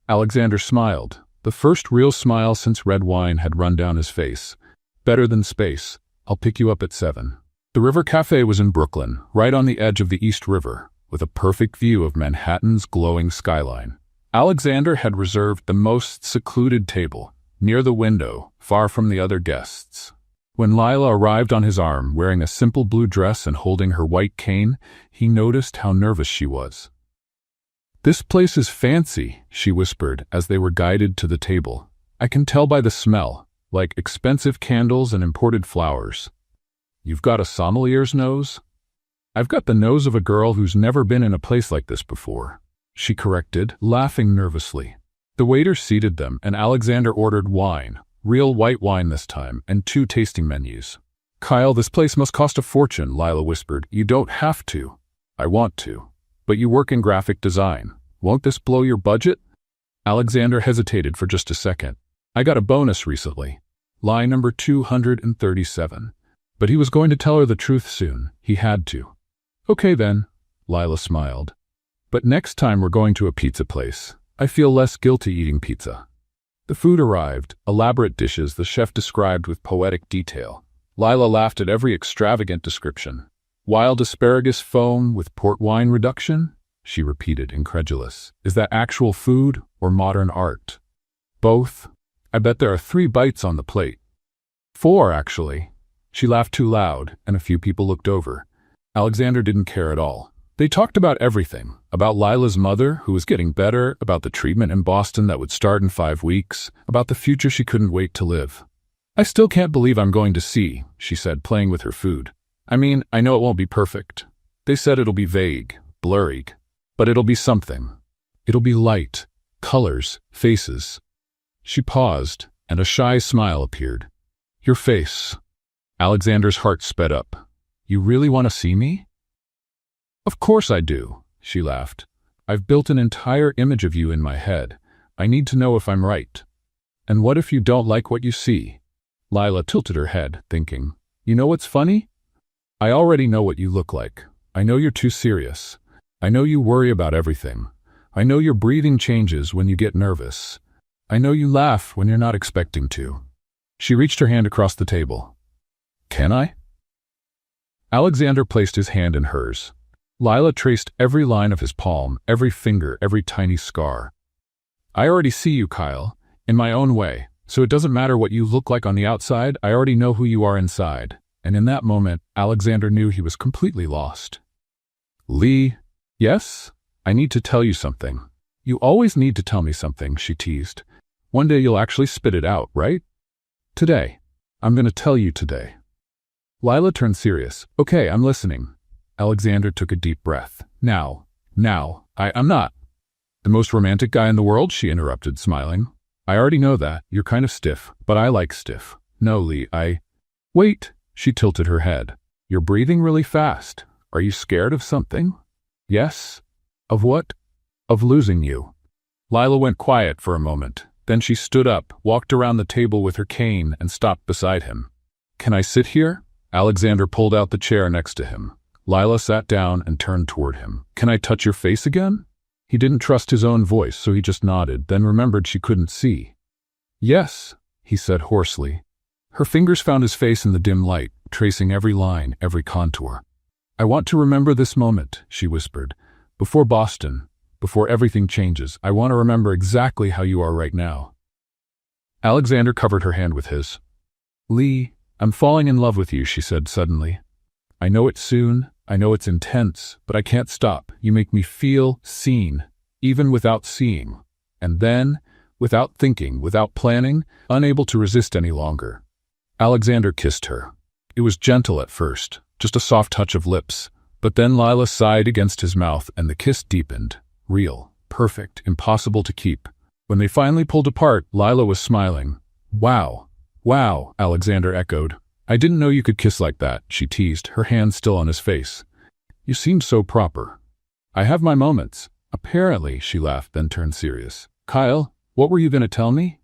Alexander smiled, the first real smile since red wine had run down his face. Better than space. I'll pick you up at 7. The River Cafe was in Brooklyn, right on the edge of the East River, with a perfect view of Manhattan's glowing skyline. Alexander had reserved the most secluded table, near the window, far from the other guests. When Lila arrived on his arm, wearing a simple blue dress and holding her white cane, he noticed how nervous she was. This place is fancy, she whispered as they were guided to the table. I can tell by the smell, like expensive candles and imported flowers. You've got a sommelier's nose? I've got the nose of a girl who's never been in a place like this before, she corrected, laughing nervously. The waiter seated them, and Alexander ordered wine. Real white wine this time, and 2 tasting menus. Kyle, this place must cost a fortune, Lila whispered. You don't have to. I want to. But you work in graphic design. Won't this blow your budget? Alexander hesitated for just a second. I got a bonus recently. Lie number 237. But he was going to tell her the truth soon. He had to. Okay then, Lila smiled. But next time we're going to a pizza place. I feel less guilty eating pizza. The food arrived, elaborate dishes the chef described with poetic detail. Lila laughed at every extravagant description. Wild asparagus foam with port wine reduction? She repeated, incredulous. Is that actual food or modern art? Both. I bet there are 3 bites on the plate. 4, actually. She laughed too loud, and a few people looked over. Alexander didn't care at all. They talked about everything, about Lila's mother, who was getting better, about the treatment in Boston that would start in 5 weeks, about the future she couldn't wait to live. I still can't believe I'm going to see, she said, playing with her food. I mean, I know it won't be perfect. They said it'll be vague, blurry, but it'll be something. It'll be light, colors, faces. She paused, and a shy smile appeared. Your face. Alexander's heart sped up. You really want to see me? Of course I do, she laughed. I've built an entire image of you in my head. I need to know if I'm right. And what if you don't like what you see? Lila tilted her head, thinking, you know what's funny? I already know what you look like. I know you're too serious. I know you worry about everything. I know your breathing changes when you get nervous. I know you laugh when you're not expecting to. She reached her hand across the table. Can I? Alexander placed his hand in hers. Lila traced every line of his palm, every finger, every tiny scar. I already see you, Kyle, in my own way, so it doesn't matter what you look like on the outside, I already know who you are inside. And in that moment, Alexander knew he was completely lost. Lee, yes? I need to tell you something. You always need to tell me something, she teased. One day you'll actually spit it out, right? Today. I'm gonna tell you today. Lila turned serious. Okay, I'm listening. Alexander took a deep breath. Now, I'm not the most romantic guy in the world, she interrupted, smiling. I already know that. You're kind of stiff, but I like stiff. No, Lee, Wait, she tilted her head. You're breathing really fast. Are you scared of something? Yes. Of what? Of losing you. Lila went quiet for a moment. Then she stood up, walked around the table with her cane, and stopped beside him. Can I sit here? Alexander pulled out the chair next to him. Lila sat down and turned toward him. Can I touch your face again? He didn't trust his own voice, so he just nodded, then remembered she couldn't see. Yes, he said hoarsely. Her fingers found his face in the dim light, tracing every line, every contour. I want to remember this moment, she whispered. Before Boston, before everything changes, I want to remember exactly how you are right now. Alexander covered her hand with his. Lee, I'm falling in love with you, she said suddenly. I know it's soon, I know it's intense, but I can't stop. You make me feel seen, even without seeing. And then, without thinking, without planning, unable to resist any longer. Alexander kissed her. It was gentle at first, just a soft touch of lips, but then Lila sighed against his mouth and the kiss deepened. Real, perfect, impossible to keep. When they finally pulled apart, Lila was smiling. Wow, Alexander echoed. I didn't know you could kiss like that, she teased, her hand still on his face. You seemed so proper. I have my moments. Apparently, she laughed, then turned serious. Kyle, what were you going to tell me?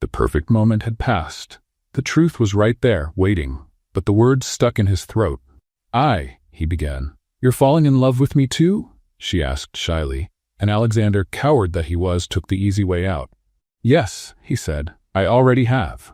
The perfect moment had passed. The truth was right there, waiting, but the words stuck in his throat. He began. You're falling in love with me too? She asked shyly, and Alexander, coward that he was, took the easy way out. Yes, he said, I already have.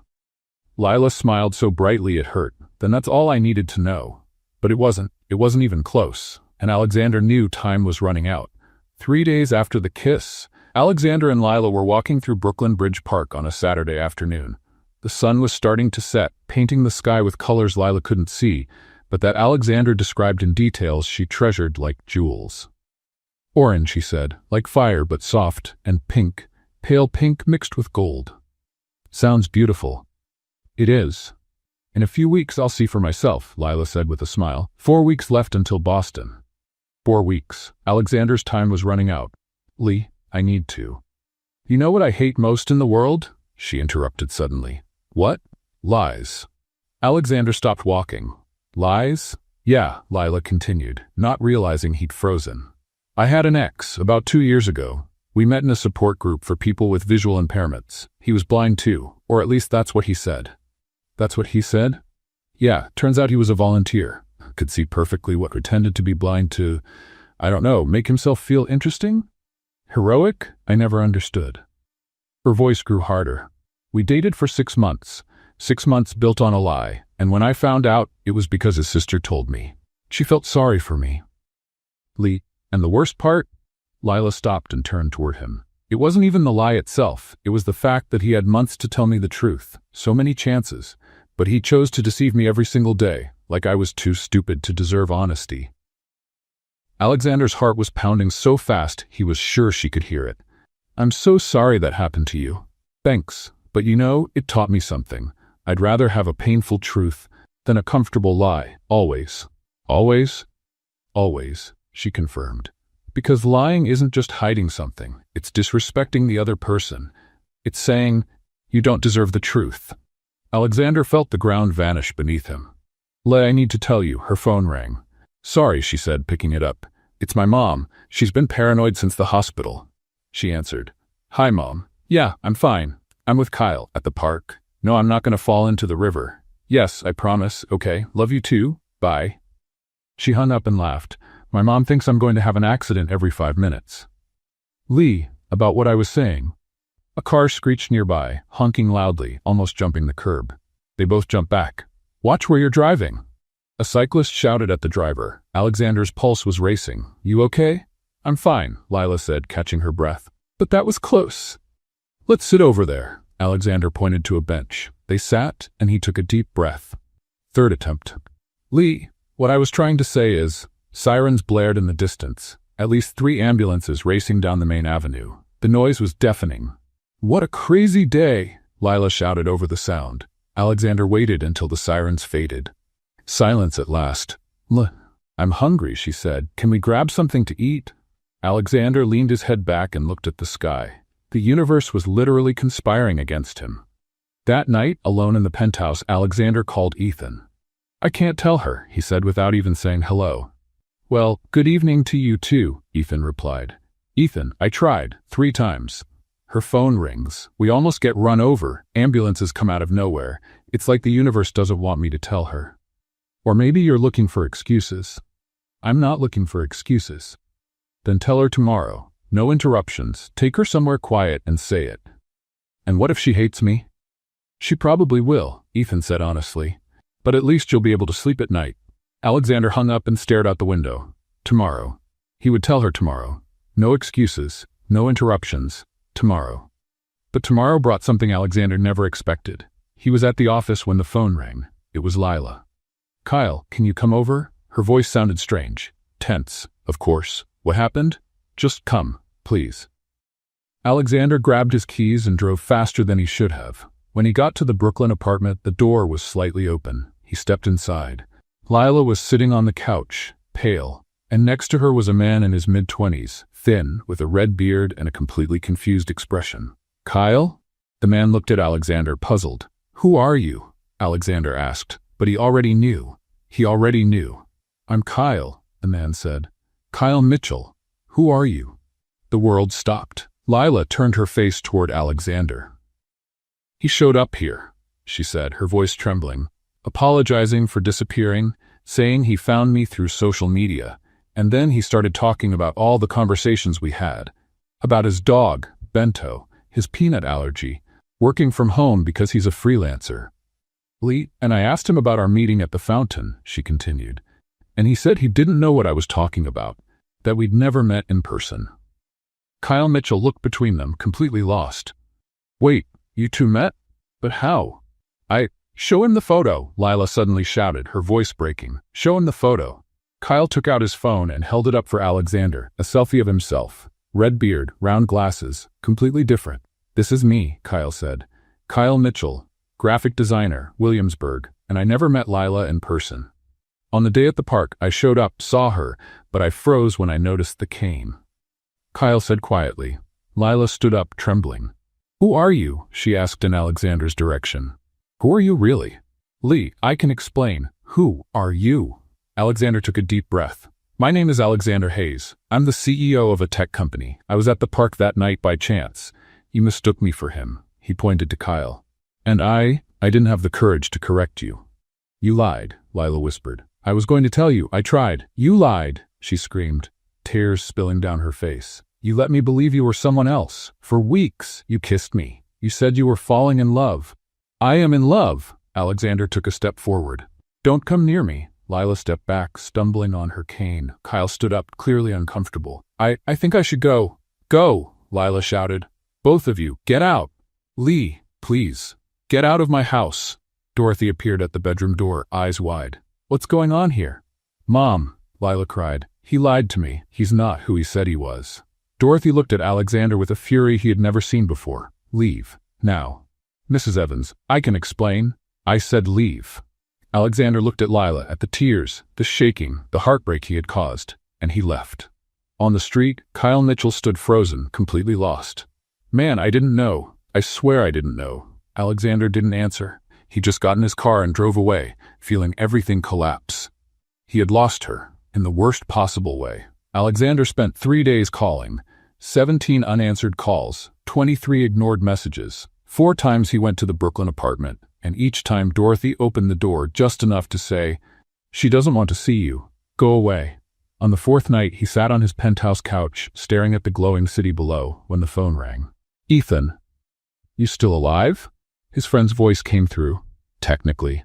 Lila smiled so brightly it hurt. Then that's all I needed to know. But it wasn't even close, and Alexander knew time was running out. 3 days after the kiss, Alexander and Lila were walking through Brooklyn Bridge Park on a Saturday afternoon. The sun was starting to set, painting the sky with colors Lila couldn't see, but that Alexander described in details she treasured like jewels. Orange, he said, like fire but soft, and pink, pale pink mixed with gold. Sounds beautiful. It is. In a few weeks I'll see for myself, Lila said with a smile. 4 weeks left until Boston. 4 weeks. Alexander's time was running out. Lee, I need to. You know what I hate most in the world? She interrupted suddenly. What? Lies. Alexander stopped walking. Lies? Yeah, Lila continued, not realizing he'd frozen. I had an ex, about 2 years ago. We met in a support group for people with visual impairments. He was blind too, or at least that's what he said. That's what he said? Yeah, turns out he was a volunteer. Could see perfectly what pretended to be blind to, make himself feel interesting? Heroic? I never understood. Her voice grew harder. We dated for 6 months. 6 months built on a lie, and when I found out, it was because his sister told me. She felt sorry for me. Lee, and the worst part? Lila stopped and turned toward him. It wasn't even the lie itself, it was the fact that he had months to tell me the truth, so many chances, but he chose to deceive me every single day, like I was too stupid to deserve honesty. Alexander's heart was pounding so fast he was sure she could hear it. I'm so sorry that happened to you. Thanks, but it taught me something. I'd rather have a painful truth than a comfortable lie, always. Always? Always, she confirmed. Because lying isn't just hiding something, it's disrespecting the other person. It's saying, you don't deserve the truth. Alexander felt the ground vanish beneath him. I need to tell you, her phone rang. Sorry, she said, picking it up. It's my mom. She's been paranoid since the hospital. She answered. Hi, Mom. Yeah, I'm fine. I'm with Kyle, at the park. No, I'm not going to fall into the river. Yes, I promise. Okay, love you too. Bye. She hung up and laughed. My mom thinks I'm going to have an accident every 5 minutes. Lee, about what I was saying. A car screeched nearby, honking loudly, almost jumping the curb. They both jumped back. Watch where you're driving. A cyclist shouted at the driver. Alexander's pulse was racing. You okay? I'm fine, Lila said, catching her breath. But that was close. Let's sit over there. Alexander pointed to a bench. They sat, and he took a deep breath. Third attempt. Lee, what I was trying to say is, sirens blared in the distance. At least 3 ambulances racing down the main avenue. The noise was deafening. What a crazy day, Lila shouted over the sound. Alexander waited until the sirens faded. Silence at last. I'm hungry, she said. Can we grab something to eat? Alexander leaned his head back and looked at the sky. The universe was literally conspiring against him. That night, alone in the penthouse, Alexander called Ethan. I can't tell her, he said without even saying hello. Well, good evening to you too, Ethan replied. Ethan, I tried 3 times. Her phone rings. We almost get run over. Ambulances come out of nowhere. It's like the universe doesn't want me to tell her. Or maybe you're looking for excuses. I'm not looking for excuses. Then tell her tomorrow. No interruptions. Take her somewhere quiet and say it. And what if she hates me? She probably will, Ethan said honestly. But at least you'll be able to sleep at night. Alexander hung up and stared out the window. Tomorrow. He would tell her tomorrow. No excuses. No interruptions. Tomorrow. But tomorrow brought something Alexander never expected. He was at the office when the phone rang. It was Lila. Kyle, can you come over? Her voice sounded strange. Tense, of course. What happened? Just come, please. Alexander grabbed his keys and drove faster than he should have. When he got to the Brooklyn apartment, the door was slightly open. He stepped inside. Lila was sitting on the couch, pale, and next to her was a man in his mid-20s, thin, with a red beard and a completely confused expression. Kyle? The man looked at Alexander, puzzled. Who are you? Alexander asked, but he already knew. I'm Kyle, the man said. Kyle Mitchell. Who are you? The world stopped. Lila turned her face toward Alexander. He showed up here, she said, her voice trembling, apologizing for disappearing, saying he found me through social media, and then he started talking about all the conversations we had, about his dog, Bento, his peanut allergy, working from home because he's a freelancer. And I asked him about our meeting at the fountain, she continued, and he said he didn't know what I was talking about, that we'd never met in person. Kyle Mitchell looked between them, completely lost. Wait, you two met? But how? Show him the photo, Lila suddenly shouted, her voice breaking. Show him the photo. Kyle took out his phone and held it up for Alexander, a selfie of himself. Red beard, round glasses, completely different. This is me, Kyle said. Kyle Mitchell, graphic designer, Williamsburg, and I never met Lila in person. On the day at the park, I showed up, saw her, but I froze when I noticed the cane. Kyle said quietly. Lila stood up, trembling. Who are you? She asked in Alexander's direction. Who are you really? Lee, I can explain. Who are you? Alexander took a deep breath. My name is Alexander Hayes. I'm the CEO of a tech company. I was at the park that night by chance. You mistook me for him. He pointed to Kyle. And I didn't have the courage to correct you. You lied, Lila whispered. I was going to tell you. I tried. You lied, she screamed, tears spilling down her face. You let me believe you were someone else. For weeks, you kissed me. You said you were falling in love. I am in love. Alexander took a step forward. Don't come near me. Lila stepped back, stumbling on her cane. Kyle stood up, clearly uncomfortable. I think I should go. Go, Lila shouted. Both of you, get out. Lee, please. Get out of my house. Dorothy appeared at the bedroom door, eyes wide. What's going on here? Mom, Lila cried. He lied to me. He's not who he said he was. Dorothy looked at Alexander with a fury he had never seen before. Leave. Now. Mrs. Evans, I can explain. I said leave. Alexander looked at Lila, at the tears, the shaking, the heartbreak he had caused, and he left. On the street, Kyle Mitchell stood frozen, completely lost. Man, I didn't know. I swear I didn't know. Alexander didn't answer. He just got in his car and drove away, feeling everything collapse. He had lost her, in the worst possible way. Alexander spent 3 days calling, 17 unanswered calls, 23 ignored messages. 4 times he went to the Brooklyn apartment, and each time Dorothy opened the door just enough to say, She doesn't want to see you. Go away. On the 4th night, he sat on his penthouse couch, staring at the glowing city below, when the phone rang. Ethan. You still alive? His friend's voice came through. Technically.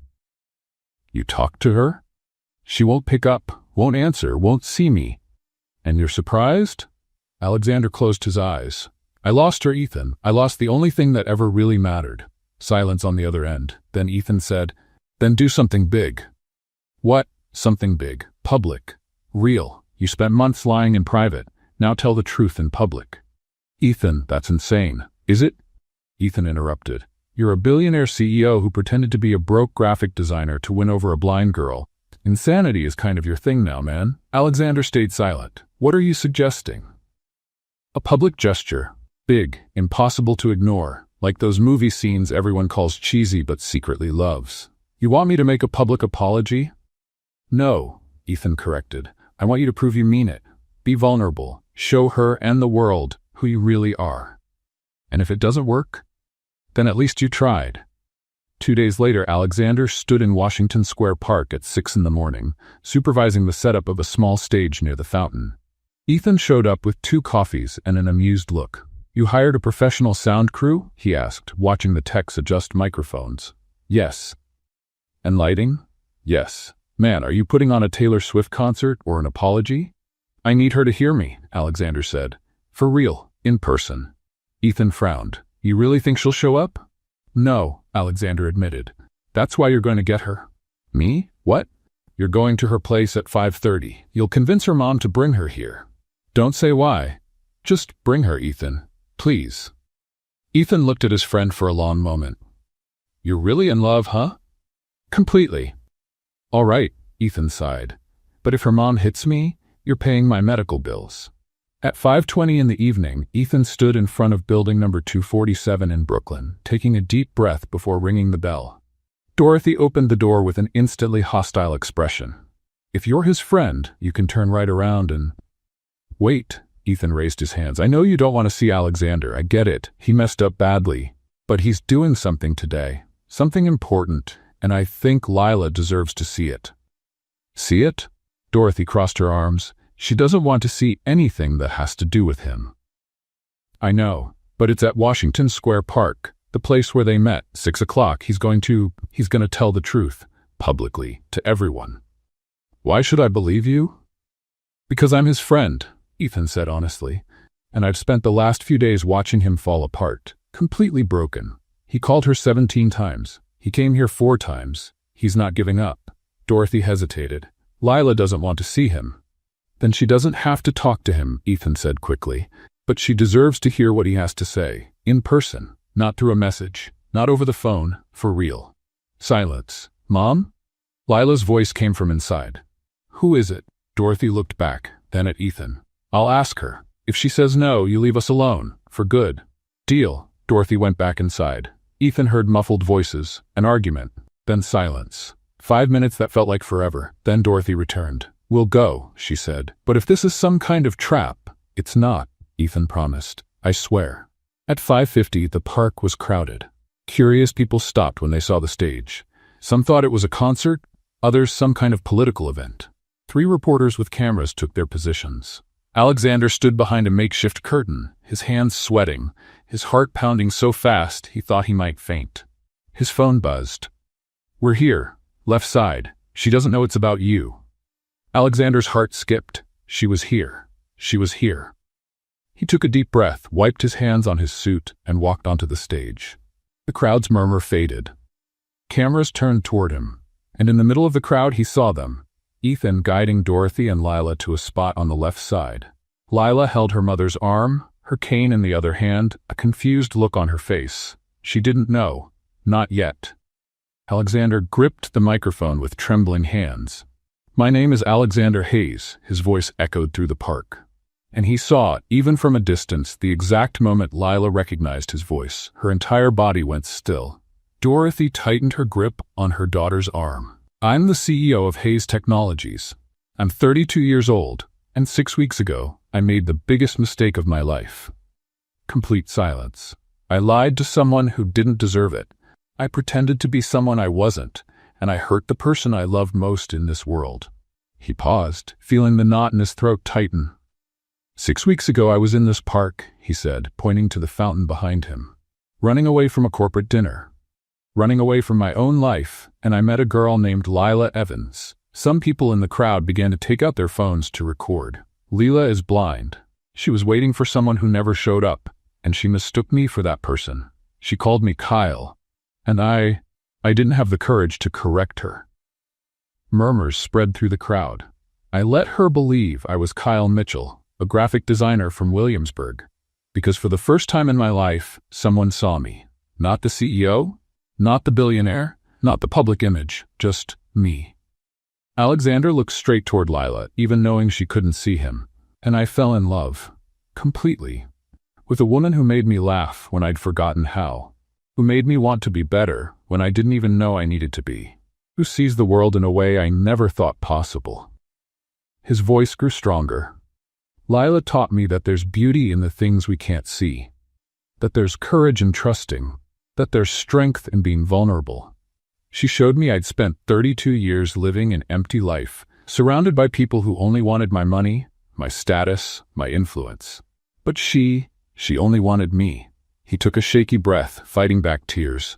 You talked to her? She won't pick up, won't answer, won't see me. And you're surprised? Alexander closed his eyes. I lost her, Ethan. I lost the only thing that ever really mattered. Silence on the other end. Then Ethan said, Then do something big. What? Something big. Public. Real. You spent months lying in private. Now tell the truth in public. Ethan, that's insane. Is it? Ethan interrupted. You're a billionaire CEO who pretended to be a broke graphic designer to win over a blind girl. Insanity is kind of your thing now, man. Alexander stayed silent. What are you suggesting? A public gesture. Big, impossible to ignore, like those movie scenes everyone calls cheesy but secretly loves. You want me to make a public apology? No, Ethan corrected. I want you to prove you mean it. Be vulnerable. Show her and the world who you really are. And if it doesn't work, then at least you tried. 2 days later, Alexander stood in Washington Square Park at 6 in the morning, supervising the setup of a small stage near the fountain. Ethan showed up with 2 coffees and an amused look. You hired a professional sound crew? He asked, watching the techs adjust microphones. Yes. And lighting? Yes. Man, are you putting on a Taylor Swift concert or an apology? I need her to hear me, Alexander said. For real, in person. Ethan frowned. You really think she'll show up? No, Alexander admitted. That's why you're going to get her. Me? What? You're going to her place at 5:30. You'll convince her mom to bring her here. Don't say why. Just bring her, Ethan. Please. Ethan looked at his friend for a long moment. You're really in love, huh? Completely. All right, Ethan sighed. But if her mom hits me, you're paying my medical bills. At 5:20 in the evening, Ethan stood in front of building number 247 in Brooklyn, taking a deep breath before ringing the bell. Dorothy opened the door with an instantly hostile expression. If you're his friend, you can turn right around and... Wait, Ethan raised his hands. I know you don't want to see Alexander. I get it. He messed up badly. But he's doing something today. Something important, and I think Lila deserves to see it. See it? Dorothy crossed her arms. She doesn't want to see anything that has to do with him. I know, but it's at Washington Square Park, the place where they met, 6 o'clock. He's going to tell the truth, publicly, to everyone. Why should I believe you? Because I'm his friend, Ethan said honestly, and I've spent the last few days watching him fall apart, completely broken. He called her 17 times. He came here 4 times. He's not giving up. Dorothy hesitated. Lila doesn't want to see him. Then she doesn't have to talk to him, Ethan said quickly, but she deserves to hear what he has to say, in person, not through a message, not over the phone, for real. Silence. Mom? Lila's voice came from inside. Who is it? Dorothy looked back, then at Ethan. I'll ask her. If she says no, you leave us alone, for good. Deal. Dorothy went back inside. Ethan heard muffled voices, an argument, then silence. 5 minutes that felt like forever. Then Dorothy returned. We'll go, she said. But if this is some kind of trap, it's not, Ethan promised. I swear. At 5:50, the park was crowded. Curious people stopped when they saw the stage. Some thought it was a concert, others some kind of political event. 3 reporters with cameras took their positions. Alexander stood behind a makeshift curtain, his hands sweating, his heart pounding so fast he thought he might faint. His phone buzzed. We're here, left side. She doesn't know it's about you. Alexander's heart skipped. She was here. She was here. He took a deep breath, wiped his hands on his suit, and walked onto the stage. The crowd's murmur faded. Cameras turned toward him, and in the middle of the crowd he saw them, Ethan guiding Dorothy and Lila to a spot on the left side. Lila held her mother's arm, her cane in the other hand, a confused look on her face. She didn't know. Not yet. Alexander gripped the microphone with trembling hands. My name is Alexander Hayes, his voice echoed through the park. And he saw, even from a distance, the exact moment Lila recognized his voice. Her entire body went still. Dorothy tightened her grip on her daughter's arm. I'm the CEO of Hayes Technologies. I'm 32 years old, and 6 weeks ago, I made the biggest mistake of my life. Complete silence. I lied to someone who didn't deserve it. I pretended to be someone I wasn't, and I hurt the person I loved most in this world. He paused, feeling the knot in his throat tighten. 6 weeks ago I was in this park, he said, pointing to the fountain behind him. Running away from a corporate dinner. Running away from my own life, and I met a girl named Lila Evans. Some people in the crowd began to take out their phones to record. Lila is blind. She was waiting for someone who never showed up, and she mistook me for that person. She called me Kyle, and I didn't have the courage to correct her. Murmurs spread through the crowd. I let her believe I was Kyle Mitchell, a graphic designer from Williamsburg, because for the first time in my life, someone saw me. Not the CEO, not the billionaire, not the public image, just me. Alexander looked straight toward Lila, even knowing she couldn't see him, and I fell in love, completely, with a woman who made me laugh when I'd forgotten how, who made me want to be better when I didn't even know I needed to be, who sees the world in a way I never thought possible. His voice grew stronger. Lila taught me that there's beauty in the things we can't see, that there's courage in trusting, that there's strength in being vulnerable. She showed me I'd spent 32 years living an empty life, surrounded by people who only wanted my money, my status, my influence. But she only wanted me. He took a shaky breath, fighting back tears.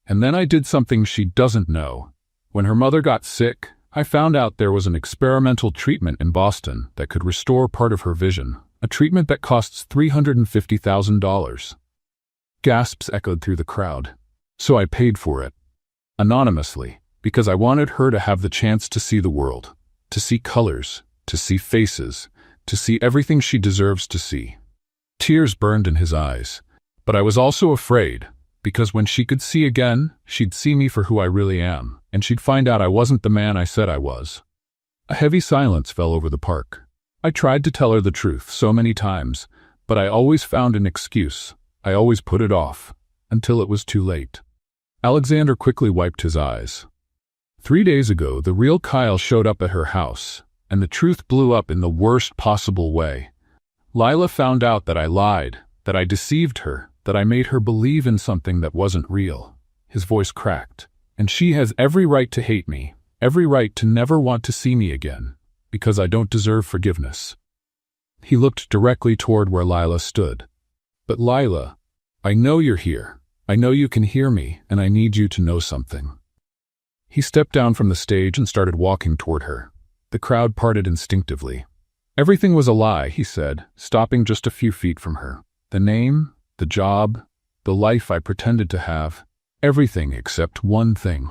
And then I did something she doesn't know. When her mother got sick, I found out there was an experimental treatment in Boston that could restore part of her vision, a treatment that costs $350,000. Gasps echoed through the crowd. So I paid for it. Anonymously, because I wanted her to have the chance to see the world, to see colors, to see faces, to see everything she deserves to see. Tears burned in his eyes, but I was also afraid, because when she could see again, she'd see me for who I really am, and she'd find out I wasn't the man I said I was. A heavy silence fell over the park. I tried to tell her the truth so many times, but I always found an excuse. I always put it off, until it was too late. Alexander quickly wiped his eyes. 3 days ago, the real Kyle showed up at her house, and the truth blew up in the worst possible way. Lila found out that I lied, that I deceived her, that I made her believe in something that wasn't real. His voice cracked. And she has every right to hate me, every right to never want to see me again, because I don't deserve forgiveness. He looked directly toward where Lila stood. But Lila, I know you're here. I know you can hear me, and I need you to know something. He stepped down from the stage and started walking toward her. The crowd parted instinctively. Everything was a lie, he said, stopping just a few feet from her. The name, the job, the life I pretended to have, everything except one thing.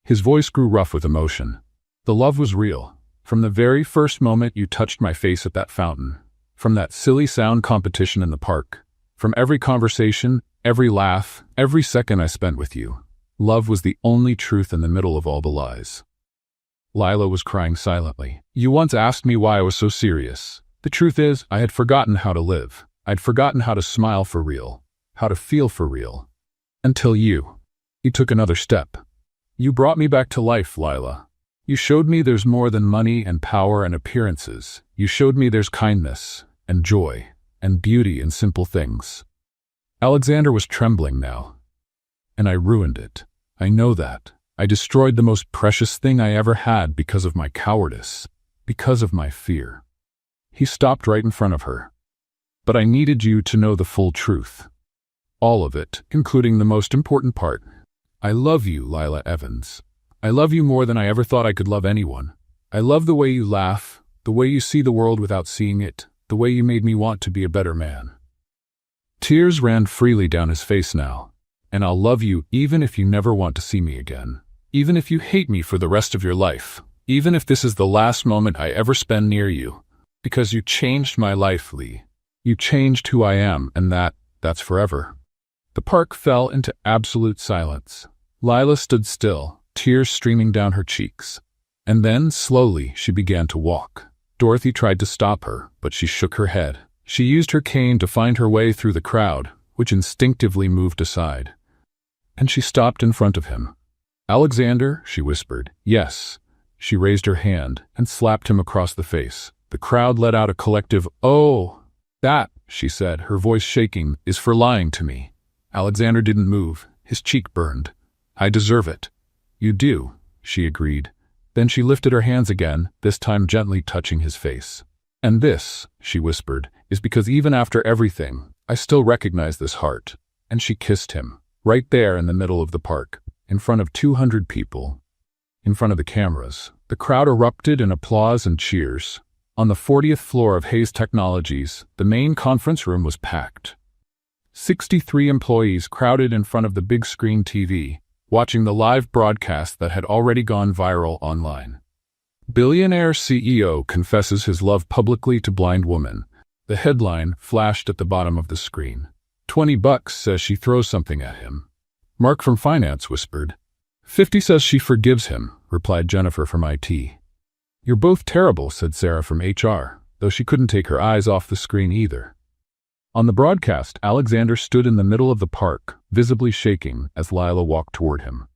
His voice grew rough with emotion. The love was real. From the very first moment you touched my face at that fountain, from that silly sound competition in the park, from every conversation, every laugh, every second I spent with you, love was the only truth in the middle of all the lies. Lila was crying silently. You once asked me why I was so serious. The truth is, I had forgotten how to live. I'd forgotten how to smile for real, how to feel for real. Until you. He took another step. You brought me back to life, Lila. You showed me there's more than money and power and appearances. You showed me there's kindness and joy and beauty in simple things. Alexander was trembling now. And I ruined it. I know that. I destroyed the most precious thing I ever had because of my cowardice, because of my fear. He stopped right in front of her. But I needed you to know the full truth. All of it, including the most important part. I love you, Lila Evans. I love you more than I ever thought I could love anyone. I love the way you laugh, the way you see the world without seeing it, the way you made me want to be a better man. Tears ran freely down his face now. And I'll love you even if you never want to see me again. Even if you hate me for the rest of your life. Even if this is the last moment I ever spend near you. Because you changed my life, Lee. You changed who I am, and that's forever. The park fell into absolute silence. Lila stood still, tears streaming down her cheeks. And then, slowly, she began to walk. Dorothy tried to stop her, but she shook her head. She used her cane to find her way through the crowd, which instinctively moved aside. And she stopped in front of him. Alexander, she whispered. Yes. She raised her hand and slapped him across the face. The crowd let out a collective, "Oh!" That, she said, her voice shaking, is for lying to me. Alexander didn't move. His cheek burned. I deserve it. You do, she agreed. Then she lifted her hands again, this time gently touching his face. And this, she whispered, is because even after everything, I still recognize this heart. And she kissed him, right there in the middle of the park, in front of 200 people, in front of the cameras. The crowd erupted in applause and cheers. On the 40th floor of Hayes Technologies, the main conference room was packed. 63 employees crowded in front of the big screen TV, watching the live broadcast that had already gone viral online. Billionaire CEO confesses his love publicly to blind woman. The headline flashed at the bottom of the screen. $20 says she throws something at him. Mark from finance whispered. 50 says she forgives him, replied Jennifer from IT. You're both terrible, said Sarah from HR, though she couldn't take her eyes off the screen either. On the broadcast, Alexander stood in the middle of the park, visibly shaking as Lila walked toward him.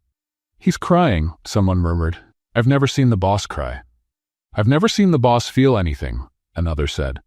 He's crying, someone murmured. I've never seen the boss cry. I've never seen the boss feel anything, another said.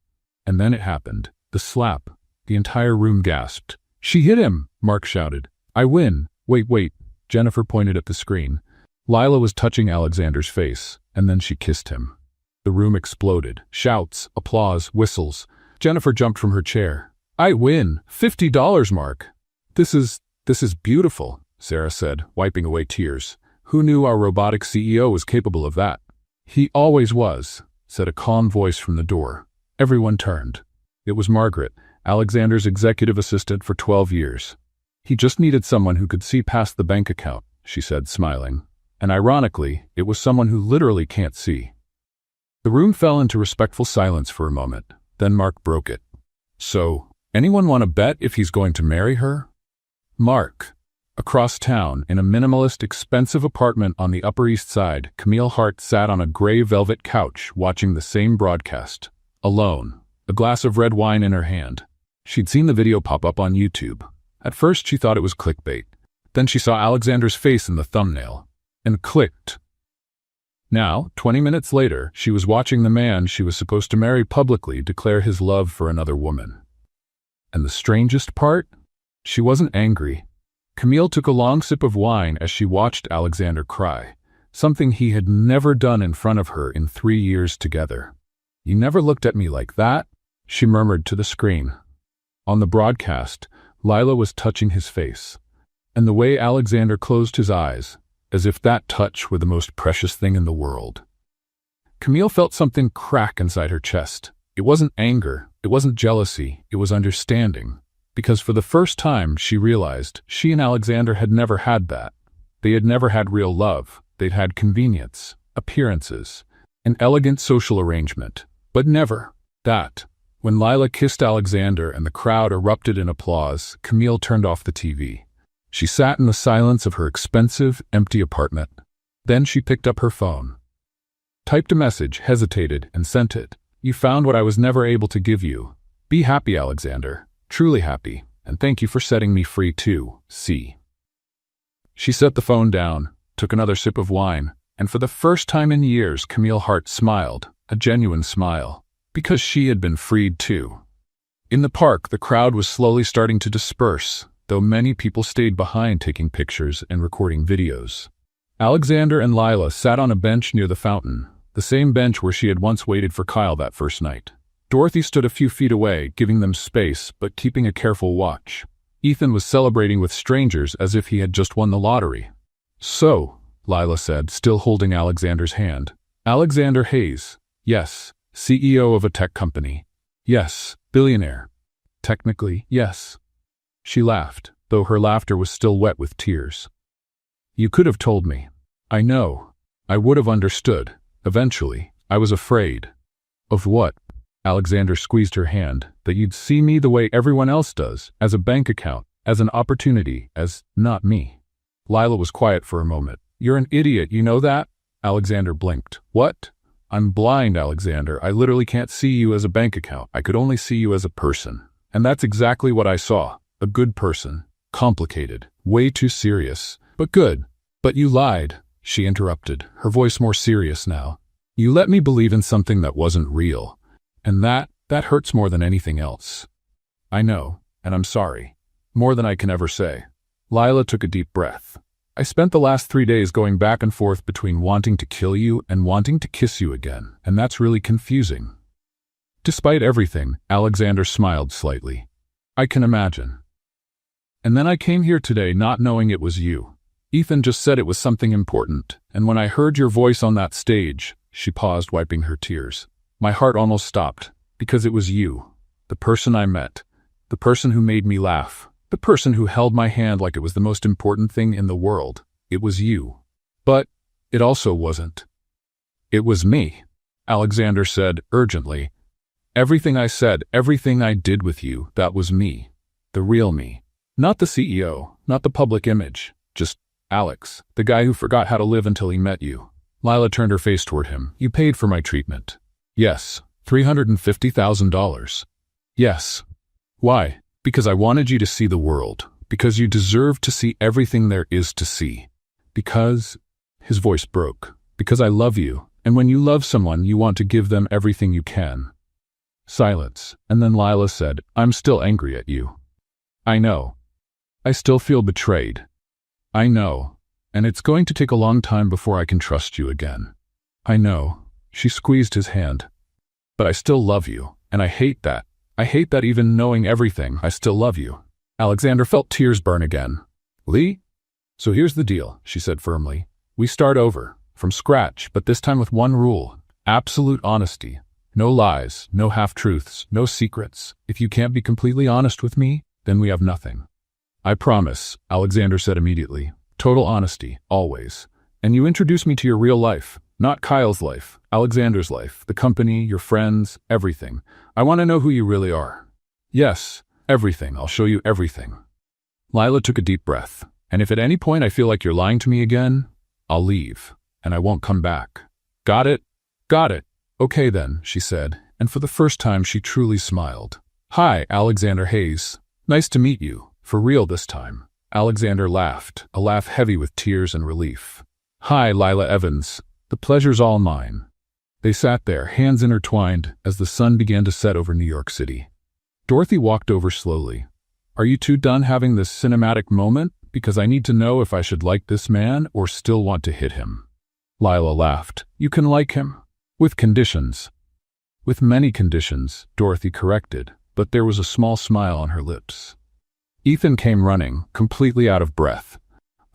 And then it happened. The slap. The entire room gasped. She hit him, Mark shouted. I win. Wait. Jennifer pointed at the screen. Lila was touching Alexander's face, and then she kissed him. The room exploded. Shouts, applause, whistles. Jennifer jumped from her chair. I win. $50, Mark. This is beautiful, Sarah said, wiping away tears. Who knew our robotic CEO was capable of that? He always was, said a calm voice from the door. Everyone turned. It was Margaret, Alexander's executive assistant for 12 years. He just needed someone who could see past the bank account, she said, smiling. And ironically, it was someone who literally can't see. The room fell into respectful silence for a moment. Then Mark broke it. So, anyone want to bet if he's going to marry her? Mark. Across town, in a minimalist, expensive apartment on the Upper East Side, Camille Hart sat on a gray velvet couch watching the same broadcast. Alone, a glass of red wine in her hand. She'd seen the video pop up on YouTube. At first she thought it was clickbait. Then she saw Alexander's face in the thumbnail. And clicked. Now, 20 minutes later, she was watching the man she was supposed to marry publicly declare his love for another woman. And the strangest part? She wasn't angry. Camille took a long sip of wine as she watched Alexander cry, something he had never done in front of her in 3 years together. You never looked at me like that, she murmured to the screen. On the broadcast, Lila was touching his face, and the way Alexander closed his eyes, as if that touch were the most precious thing in the world. Camille felt something crack inside her chest. It wasn't anger, it wasn't jealousy, it was understanding. Because for the first time she realized she and Alexander had never had that. They had never had real love. They'd had convenience, appearances, an elegant social arrangement, but never that. When Lila kissed Alexander and the crowd erupted in applause, Camille turned off the TV. She sat in the silence of her expensive, empty apartment. Then she picked up her phone. Typed a message, hesitated, and sent it. You found what I was never able to give you. Be happy, Alexander. Truly happy, and thank you for setting me free too, see. She set the phone down, took another sip of wine, and for the first time in years Camille Hart smiled, a genuine smile, because she had been freed too. In the park, the crowd was slowly starting to disperse, though many people stayed behind taking pictures and recording videos. Alexander and Lila sat on a bench near the fountain, the same bench where she had once waited for Kyle that first night. Dorothy stood a few feet away, giving them space but keeping a careful watch. Ethan was celebrating with strangers as if he had just won the lottery. So, Lila said, still holding Alexander's hand. Alexander Hayes. Yes. CEO of a tech company. Yes. Billionaire. Technically, yes. She laughed, though her laughter was still wet with tears. You could have told me. I know. I would have understood. Eventually. I was afraid. Of what? Alexander squeezed her hand. That you'd see me the way everyone else does, as a bank account, as an opportunity, as not me. Lila was quiet for a moment. You're an idiot, you know that? Alexander blinked. What? I'm blind, Alexander. I literally can't see you as a bank account. I could only see you as a person. And that's exactly what I saw. A good person. Complicated. Way too serious. But good. But you lied, she interrupted, her voice more serious now. You let me believe in something that wasn't real. And that hurts more than anything else. I know, and I'm sorry. More than I can ever say. Lila took a deep breath. I spent the last 3 days going back and forth between wanting to kill you and wanting to kiss you again, and that's really confusing. Despite everything, Alexander smiled slightly. I can imagine. And then I came here today not knowing it was you. Ethan just said it was something important, and when I heard your voice on that stage, she paused, wiping her tears. My heart almost stopped, because it was you, the person I met, the person who made me laugh, the person who held my hand like it was the most important thing in the world. It was you. But it also wasn't. It was me, Alexander said urgently. Everything I said, everything I did with you, that was me. The real me. Not the CEO, not the public image. Just Alex, the guy who forgot how to live until he met you. Lila turned her face toward him. You paid for my treatment. Yes. $350,000. Yes. Why? Because I wanted you to see the world. Because you deserve to see everything there is to see. Because... His voice broke. Because I love you, and when you love someone, you want to give them everything you can. Silence, and then Lila said, I'm still angry at you. I know. I still feel betrayed. I know, and it's going to take a long time before I can trust you again. I know. She squeezed his hand. But I still love you, and I hate that. I hate that even knowing everything, I still love you. Alexander felt tears burn again. Lee? So here's the deal, she said firmly. We start over, from scratch, but this time with one rule. Absolute honesty. No lies, no half-truths, no secrets. If you can't be completely honest with me, then we have nothing. I promise, Alexander said immediately. Total honesty, always. And you introduce me to your real life. Not Kyle's life, Alexander's life, the company, your friends, everything. I want to know who you really are. Yes, everything. I'll show you everything. Lila took a deep breath. And if at any point I feel like you're lying to me again, I'll leave, and I won't come back. Got it? Got it. Okay then, she said, and for the first time she truly smiled. Hi, Alexander Hayes. Nice to meet you. For real this time. Alexander laughed, a laugh heavy with tears and relief. Hi, Lila Evans. The pleasure's all mine. They sat there, hands intertwined, as the sun began to set over New York City. Dorothy walked over slowly. Are you two done having this cinematic moment? Because I need to know if I should like this man or still want to hit him. Lila laughed. You can like him. With conditions. With many conditions, Dorothy corrected, but there was a small smile on her lips. Ethan came running, completely out of breath.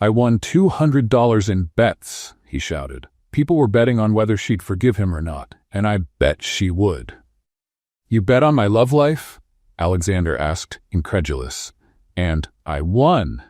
I won $200 in bets, he shouted. People were betting on whether she'd forgive him or not, and I bet she would. You bet on my love life? Alexander asked, incredulous. And I won.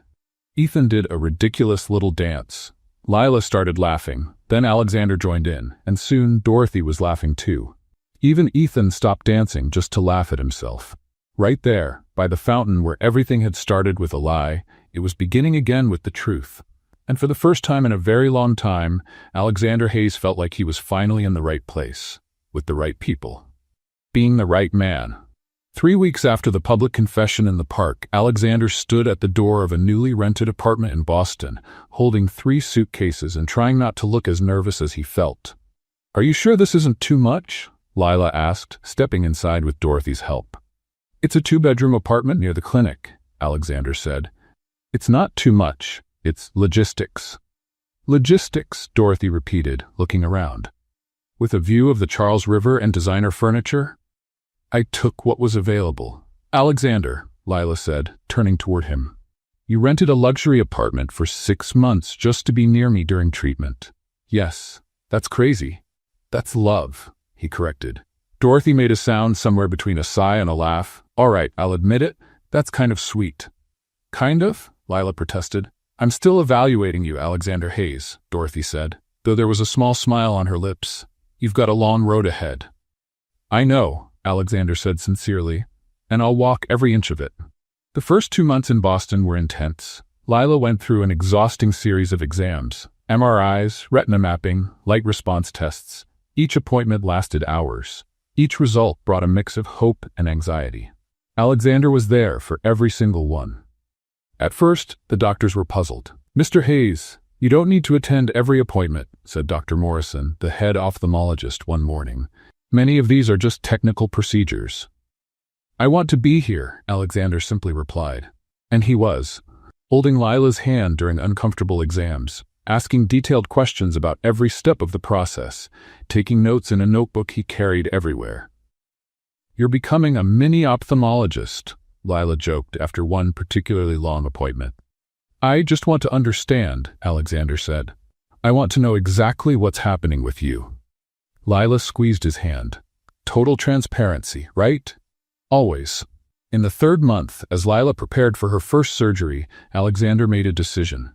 Ethan did a ridiculous little dance. Lila started laughing, then Alexander joined in, and soon Dorothy was laughing too. Even Ethan stopped dancing just to laugh at himself. Right there, by the fountain where everything had started with a lie, it was beginning again with the truth. And for the first time in a very long time, Alexander Hayes felt like he was finally in the right place, with the right people. Being the right man. 3 weeks after the public confession in the park, Alexander stood at the door of a newly rented apartment in Boston, holding 3 suitcases and trying not to look as nervous as he felt. Are you sure this isn't too much? Lila asked, stepping inside with Dorothy's help. It's a 2-bedroom apartment near the clinic, Alexander said. It's not too much. It's logistics. Logistics, Dorothy repeated, looking around. With a view of the Charles River and designer furniture? I took what was available. Alexander, Lila said, turning toward him. You rented a luxury apartment for 6 months just to be near me during treatment. Yes, that's crazy. That's love, he corrected. Dorothy made a sound somewhere between a sigh and a laugh. All right, I'll admit it. That's kind of sweet. Kind of? Lila protested. I'm still evaluating you, Alexander Hayes, Dorothy said, though there was a small smile on her lips. You've got a long road ahead. I know, Alexander said sincerely, and I'll walk every inch of it. The first 2 months in Boston were intense. Lila went through an exhausting series of exams, MRIs, retina mapping, light response tests. Each appointment lasted hours. Each result brought a mix of hope and anxiety. Alexander was there for every single one. At first, the doctors were puzzled. Mr. Hayes, you don't need to attend every appointment, said Dr. Morrison, the head ophthalmologist, one morning. Many of these are just technical procedures. I want to be here, Alexander simply replied. And he was, holding Lila's hand during uncomfortable exams, asking detailed questions about every step of the process, taking notes in a notebook he carried everywhere. You're becoming a mini ophthalmologist, Lila joked after one particularly long appointment. I just want to understand, Alexander said. I want to know exactly what's happening with you. Lila squeezed his hand. Total transparency, right? Always. In the 3rd month, as Lila prepared for her first surgery, Alexander made a decision.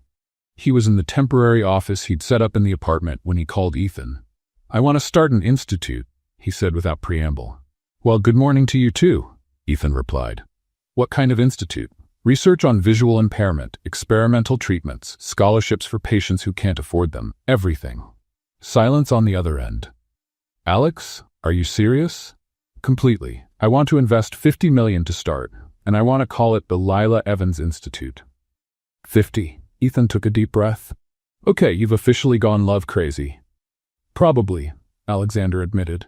He was in the temporary office he'd set up in the apartment when he called Ethan. I want to start an institute, he said without preamble. Well, good morning to you too, Ethan replied. What kind of institute? Research on visual impairment, experimental treatments, scholarships for patients who can't afford them, everything. Silence on the other end. Alex, are you serious? Completely. I want to invest $50 million to start, and I want to call it the Lila Evans Institute. 50. Ethan took a deep breath. Okay, you've officially gone love crazy. Probably, Alexander admitted.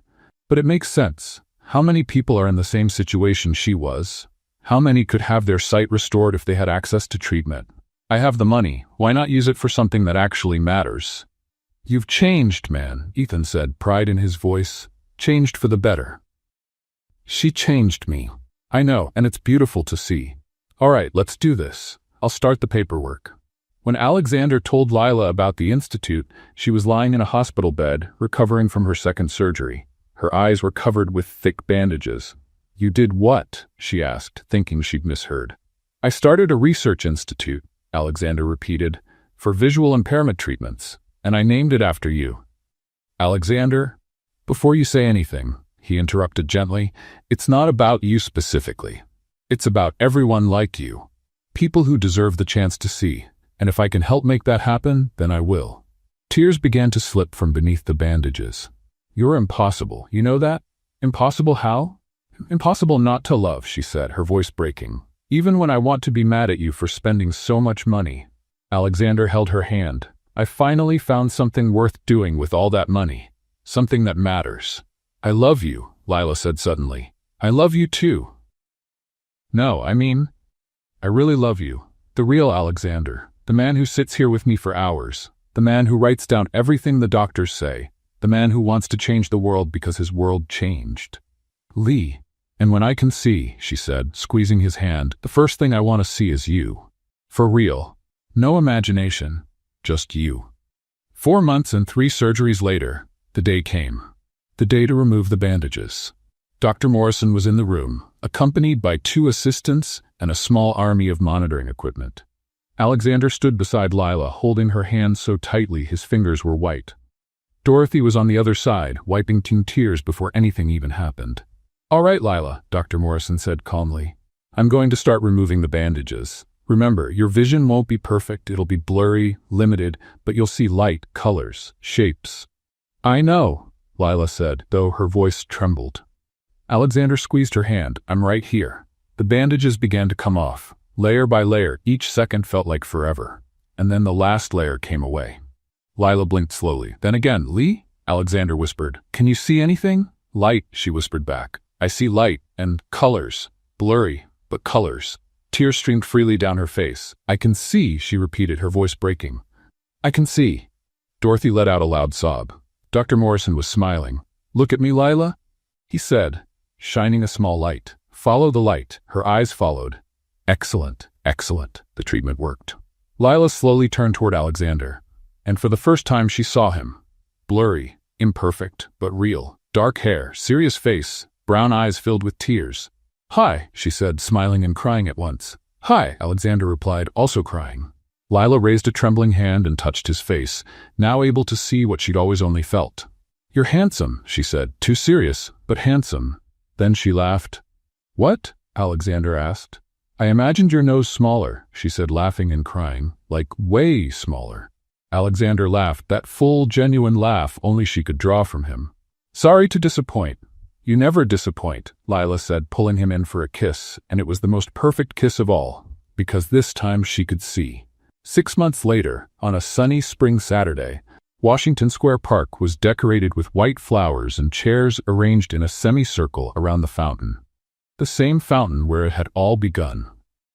But it makes sense. How many people are in the same situation she was? How many could have their sight restored if they had access to treatment? I have the money. Why not use it for something that actually matters? You've changed, man, Ethan said, pride in his voice. Changed for the better. She changed me. I know, and it's beautiful to see. All right, let's do this. I'll start the paperwork. When Alexander told Lila about the institute, she was lying in a hospital bed, recovering from her second surgery. Her eyes were covered with thick bandages. You did what? She asked, thinking she'd misheard. I started a research institute, Alexander repeated, for visual impairment treatments, and I named it after you. Alexander, before you say anything, he interrupted gently, it's not about you specifically. It's about everyone like you. People who deserve the chance to see, and if I can help make that happen, then I will. Tears began to slip from beneath the bandages. You're impossible, you know that? Impossible how? Impossible not to love, she said, her voice breaking. Even when I want to be mad at you for spending so much money. Alexander held her hand. I finally found something worth doing with all that money. Something that matters. I love you, Lila said suddenly. I love you too. No, I really love you. The real Alexander. The man who sits here with me for hours. The man who writes down everything the doctors say. The man who wants to change the world because his world changed. Lee. And when I can see, she said, squeezing his hand, the first thing I want to see is you. For real. No imagination. Just you. 4 months and 3 surgeries later, the day came. The day to remove the bandages. Dr. Morrison was in the room, accompanied by 2 assistants and a small army of monitoring equipment. Alexander stood beside Lila, holding her hand so tightly his fingers were white. Dorothy was on the other side, wiping tears before anything even happened. All right, Lila, Dr. Morrison said calmly. I'm going to start removing the bandages. Remember, your vision won't be perfect, it'll be blurry, limited, but you'll see light, colors, shapes. I know, Lila said, though her voice trembled. Alexander squeezed her hand. I'm right here. The bandages began to come off. Layer by layer, each second felt like forever. And then the last layer came away. Lila blinked slowly. Then again, Lee? Alexander whispered. Can you see anything? Light, she whispered back. I see light and colors. Blurry, but colors. Tears streamed freely down her face. I can see, she repeated, her voice breaking. I can see. Dorothy let out a loud sob. Dr. Morrison was smiling. Look at me, Lila, he said, shining a small light. Follow the light. Her eyes followed. Excellent, excellent. The treatment worked. Lila slowly turned toward Alexander, and for the first time she saw him. Blurry, imperfect, but real. Dark hair, serious face, brown eyes filled with tears. Hi, she said, smiling and crying at once. Hi, Alexander replied, also crying. Lila raised a trembling hand and touched his face, now able to see what she'd always only felt. You're handsome, she said, too serious, but handsome. Then she laughed. What? Alexander asked. I imagined your nose smaller, she said, laughing and crying, like way smaller. Alexander laughed, that full, genuine laugh only she could draw from him. Sorry to disappoint. You never disappoint, Lila said, pulling him in for a kiss, and it was the most perfect kiss of all, because this time she could see. 6 months later, on a sunny spring Saturday, Washington Square Park was decorated with white flowers and chairs arranged in a semicircle around the fountain. The same fountain where it had all begun.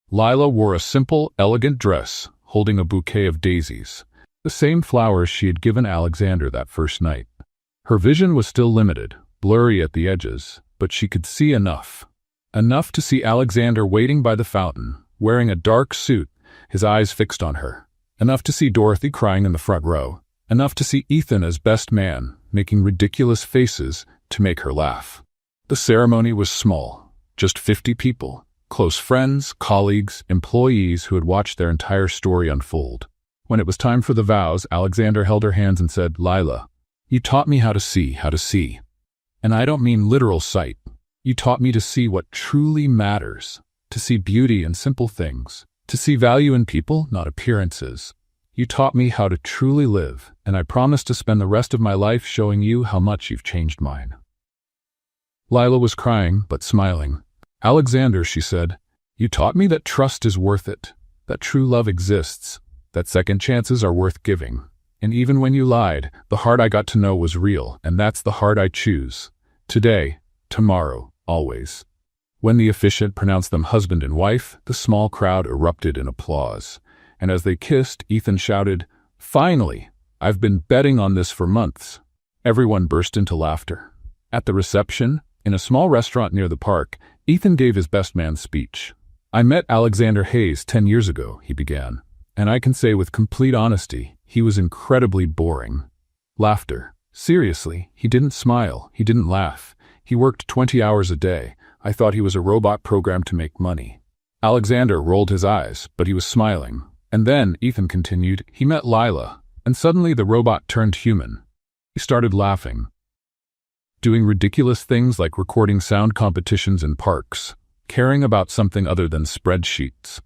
Lila wore a simple, elegant dress, holding a bouquet of daisies, the same flowers she had given Alexander that first night. Her vision was still limited, blurry at the edges, but she could see enough. Enough to see Alexander waiting by the fountain, wearing a dark suit, his eyes fixed on her. Enough to see Dorothy crying in the front row. Enough to see Ethan as best man, making ridiculous faces to make her laugh. The ceremony was small, just 50 people, close friends, colleagues, employees who had watched their entire story unfold. When it was time for the vows, Alexander held her hands and said, Lila, you taught me how to see. And I don't mean literal sight. You taught me to see what truly matters, to see beauty in simple things, to see value in people, not appearances. You taught me how to truly live, and I promise to spend the rest of my life showing you how much you've changed mine." Lila was crying, but smiling. "Alexander," she said, "you taught me that trust is worth it, that true love exists, that second chances are worth giving. And even when you lied, the heart I got to know was real, and that's the heart I choose. Today, tomorrow, always." When the officiant pronounced them husband and wife, the small crowd erupted in applause. And as they kissed, Ethan shouted, "Finally! I've been betting on this for months." Everyone burst into laughter. At the reception, in a small restaurant near the park, Ethan gave his best man speech. "I met Alexander Hayes 10 years ago," he began, "and I can say with complete honesty, he was incredibly boring." Laughter. "Seriously, he didn't smile, he didn't laugh. He worked 20 hours a day. I thought he was a robot programmed to make money." Alexander rolled his eyes, but he was smiling. And then, Ethan continued, he met Lila, and suddenly the robot turned human. He started laughing, doing ridiculous things like recording sound competitions in parks, caring about something other than spreadsheets.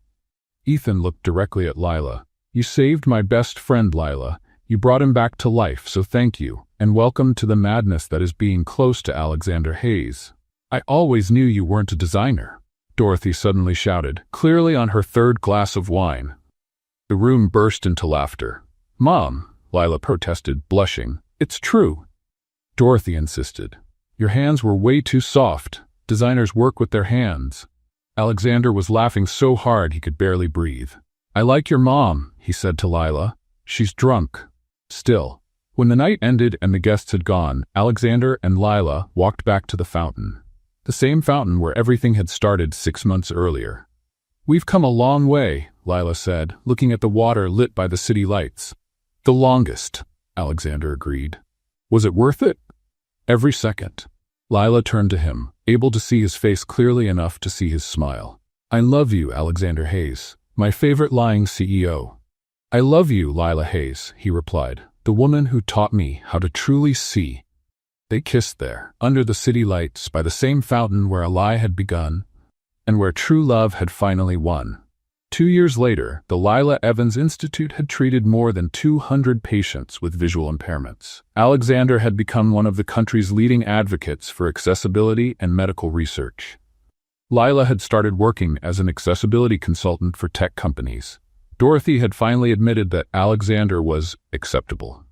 Ethan looked directly at Lila. "You saved my best friend, Lila. You brought him back to life, so thank you, and welcome to the madness that is being close to Alexander Hayes." "I always knew you weren't a designer," Dorothy suddenly shouted, clearly on her third glass of wine. The room burst into laughter. "Mom," Lila protested, blushing, "it's true." Dorothy insisted. "Your hands were way too soft. Designers work with their hands." Alexander was laughing so hard he could barely breathe. "I like your mom," he said to Lila. "She's drunk." Still, when the night ended and the guests had gone, Alexander and Lila walked back to the fountain. The same fountain where everything had started 6 months earlier. "We've come a long way," Lila said, looking at the water lit by the city lights. "The longest," Alexander agreed. "Was it worth it?" "Every second." Lila turned to him, able to see his face clearly enough to see his smile. "I love you, Alexander Hayes, my favorite lying CEO." "I love you, Lila Hayes," he replied, "the woman who taught me how to truly see." They kissed there, under the city lights, by the same fountain where a lie had begun, and where true love had finally won. 2 years later, the Lila Evans Institute had treated more than 200 patients with visual impairments. Alexander had become one of the country's leading advocates for accessibility and medical research. Lila had started working as an accessibility consultant for tech companies. Dorothy had finally admitted that Alexander was acceptable.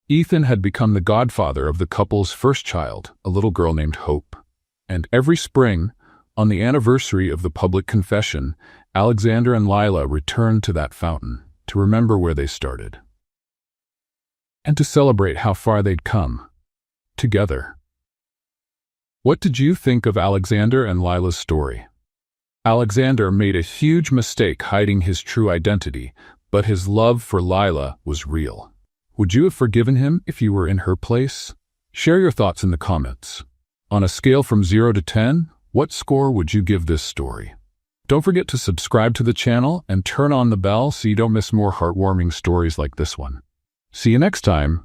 Ethan had become the godfather of the couple's first child, a little girl named Hope. And every spring, on the anniversary of the public confession, Alexander and Lila returned to that fountain to remember where they started and to celebrate how far they'd come together. What did you think of Alexander and Lila's story? Alexander made a huge mistake hiding his true identity, but his love for Lila was real. Would you have forgiven him if you were in her place? Share your thoughts in the comments. On a scale from 0 to 10, what score would you give this story? Don't forget to subscribe to the channel and turn on the bell so you don't miss more heartwarming stories like this one. See you next time.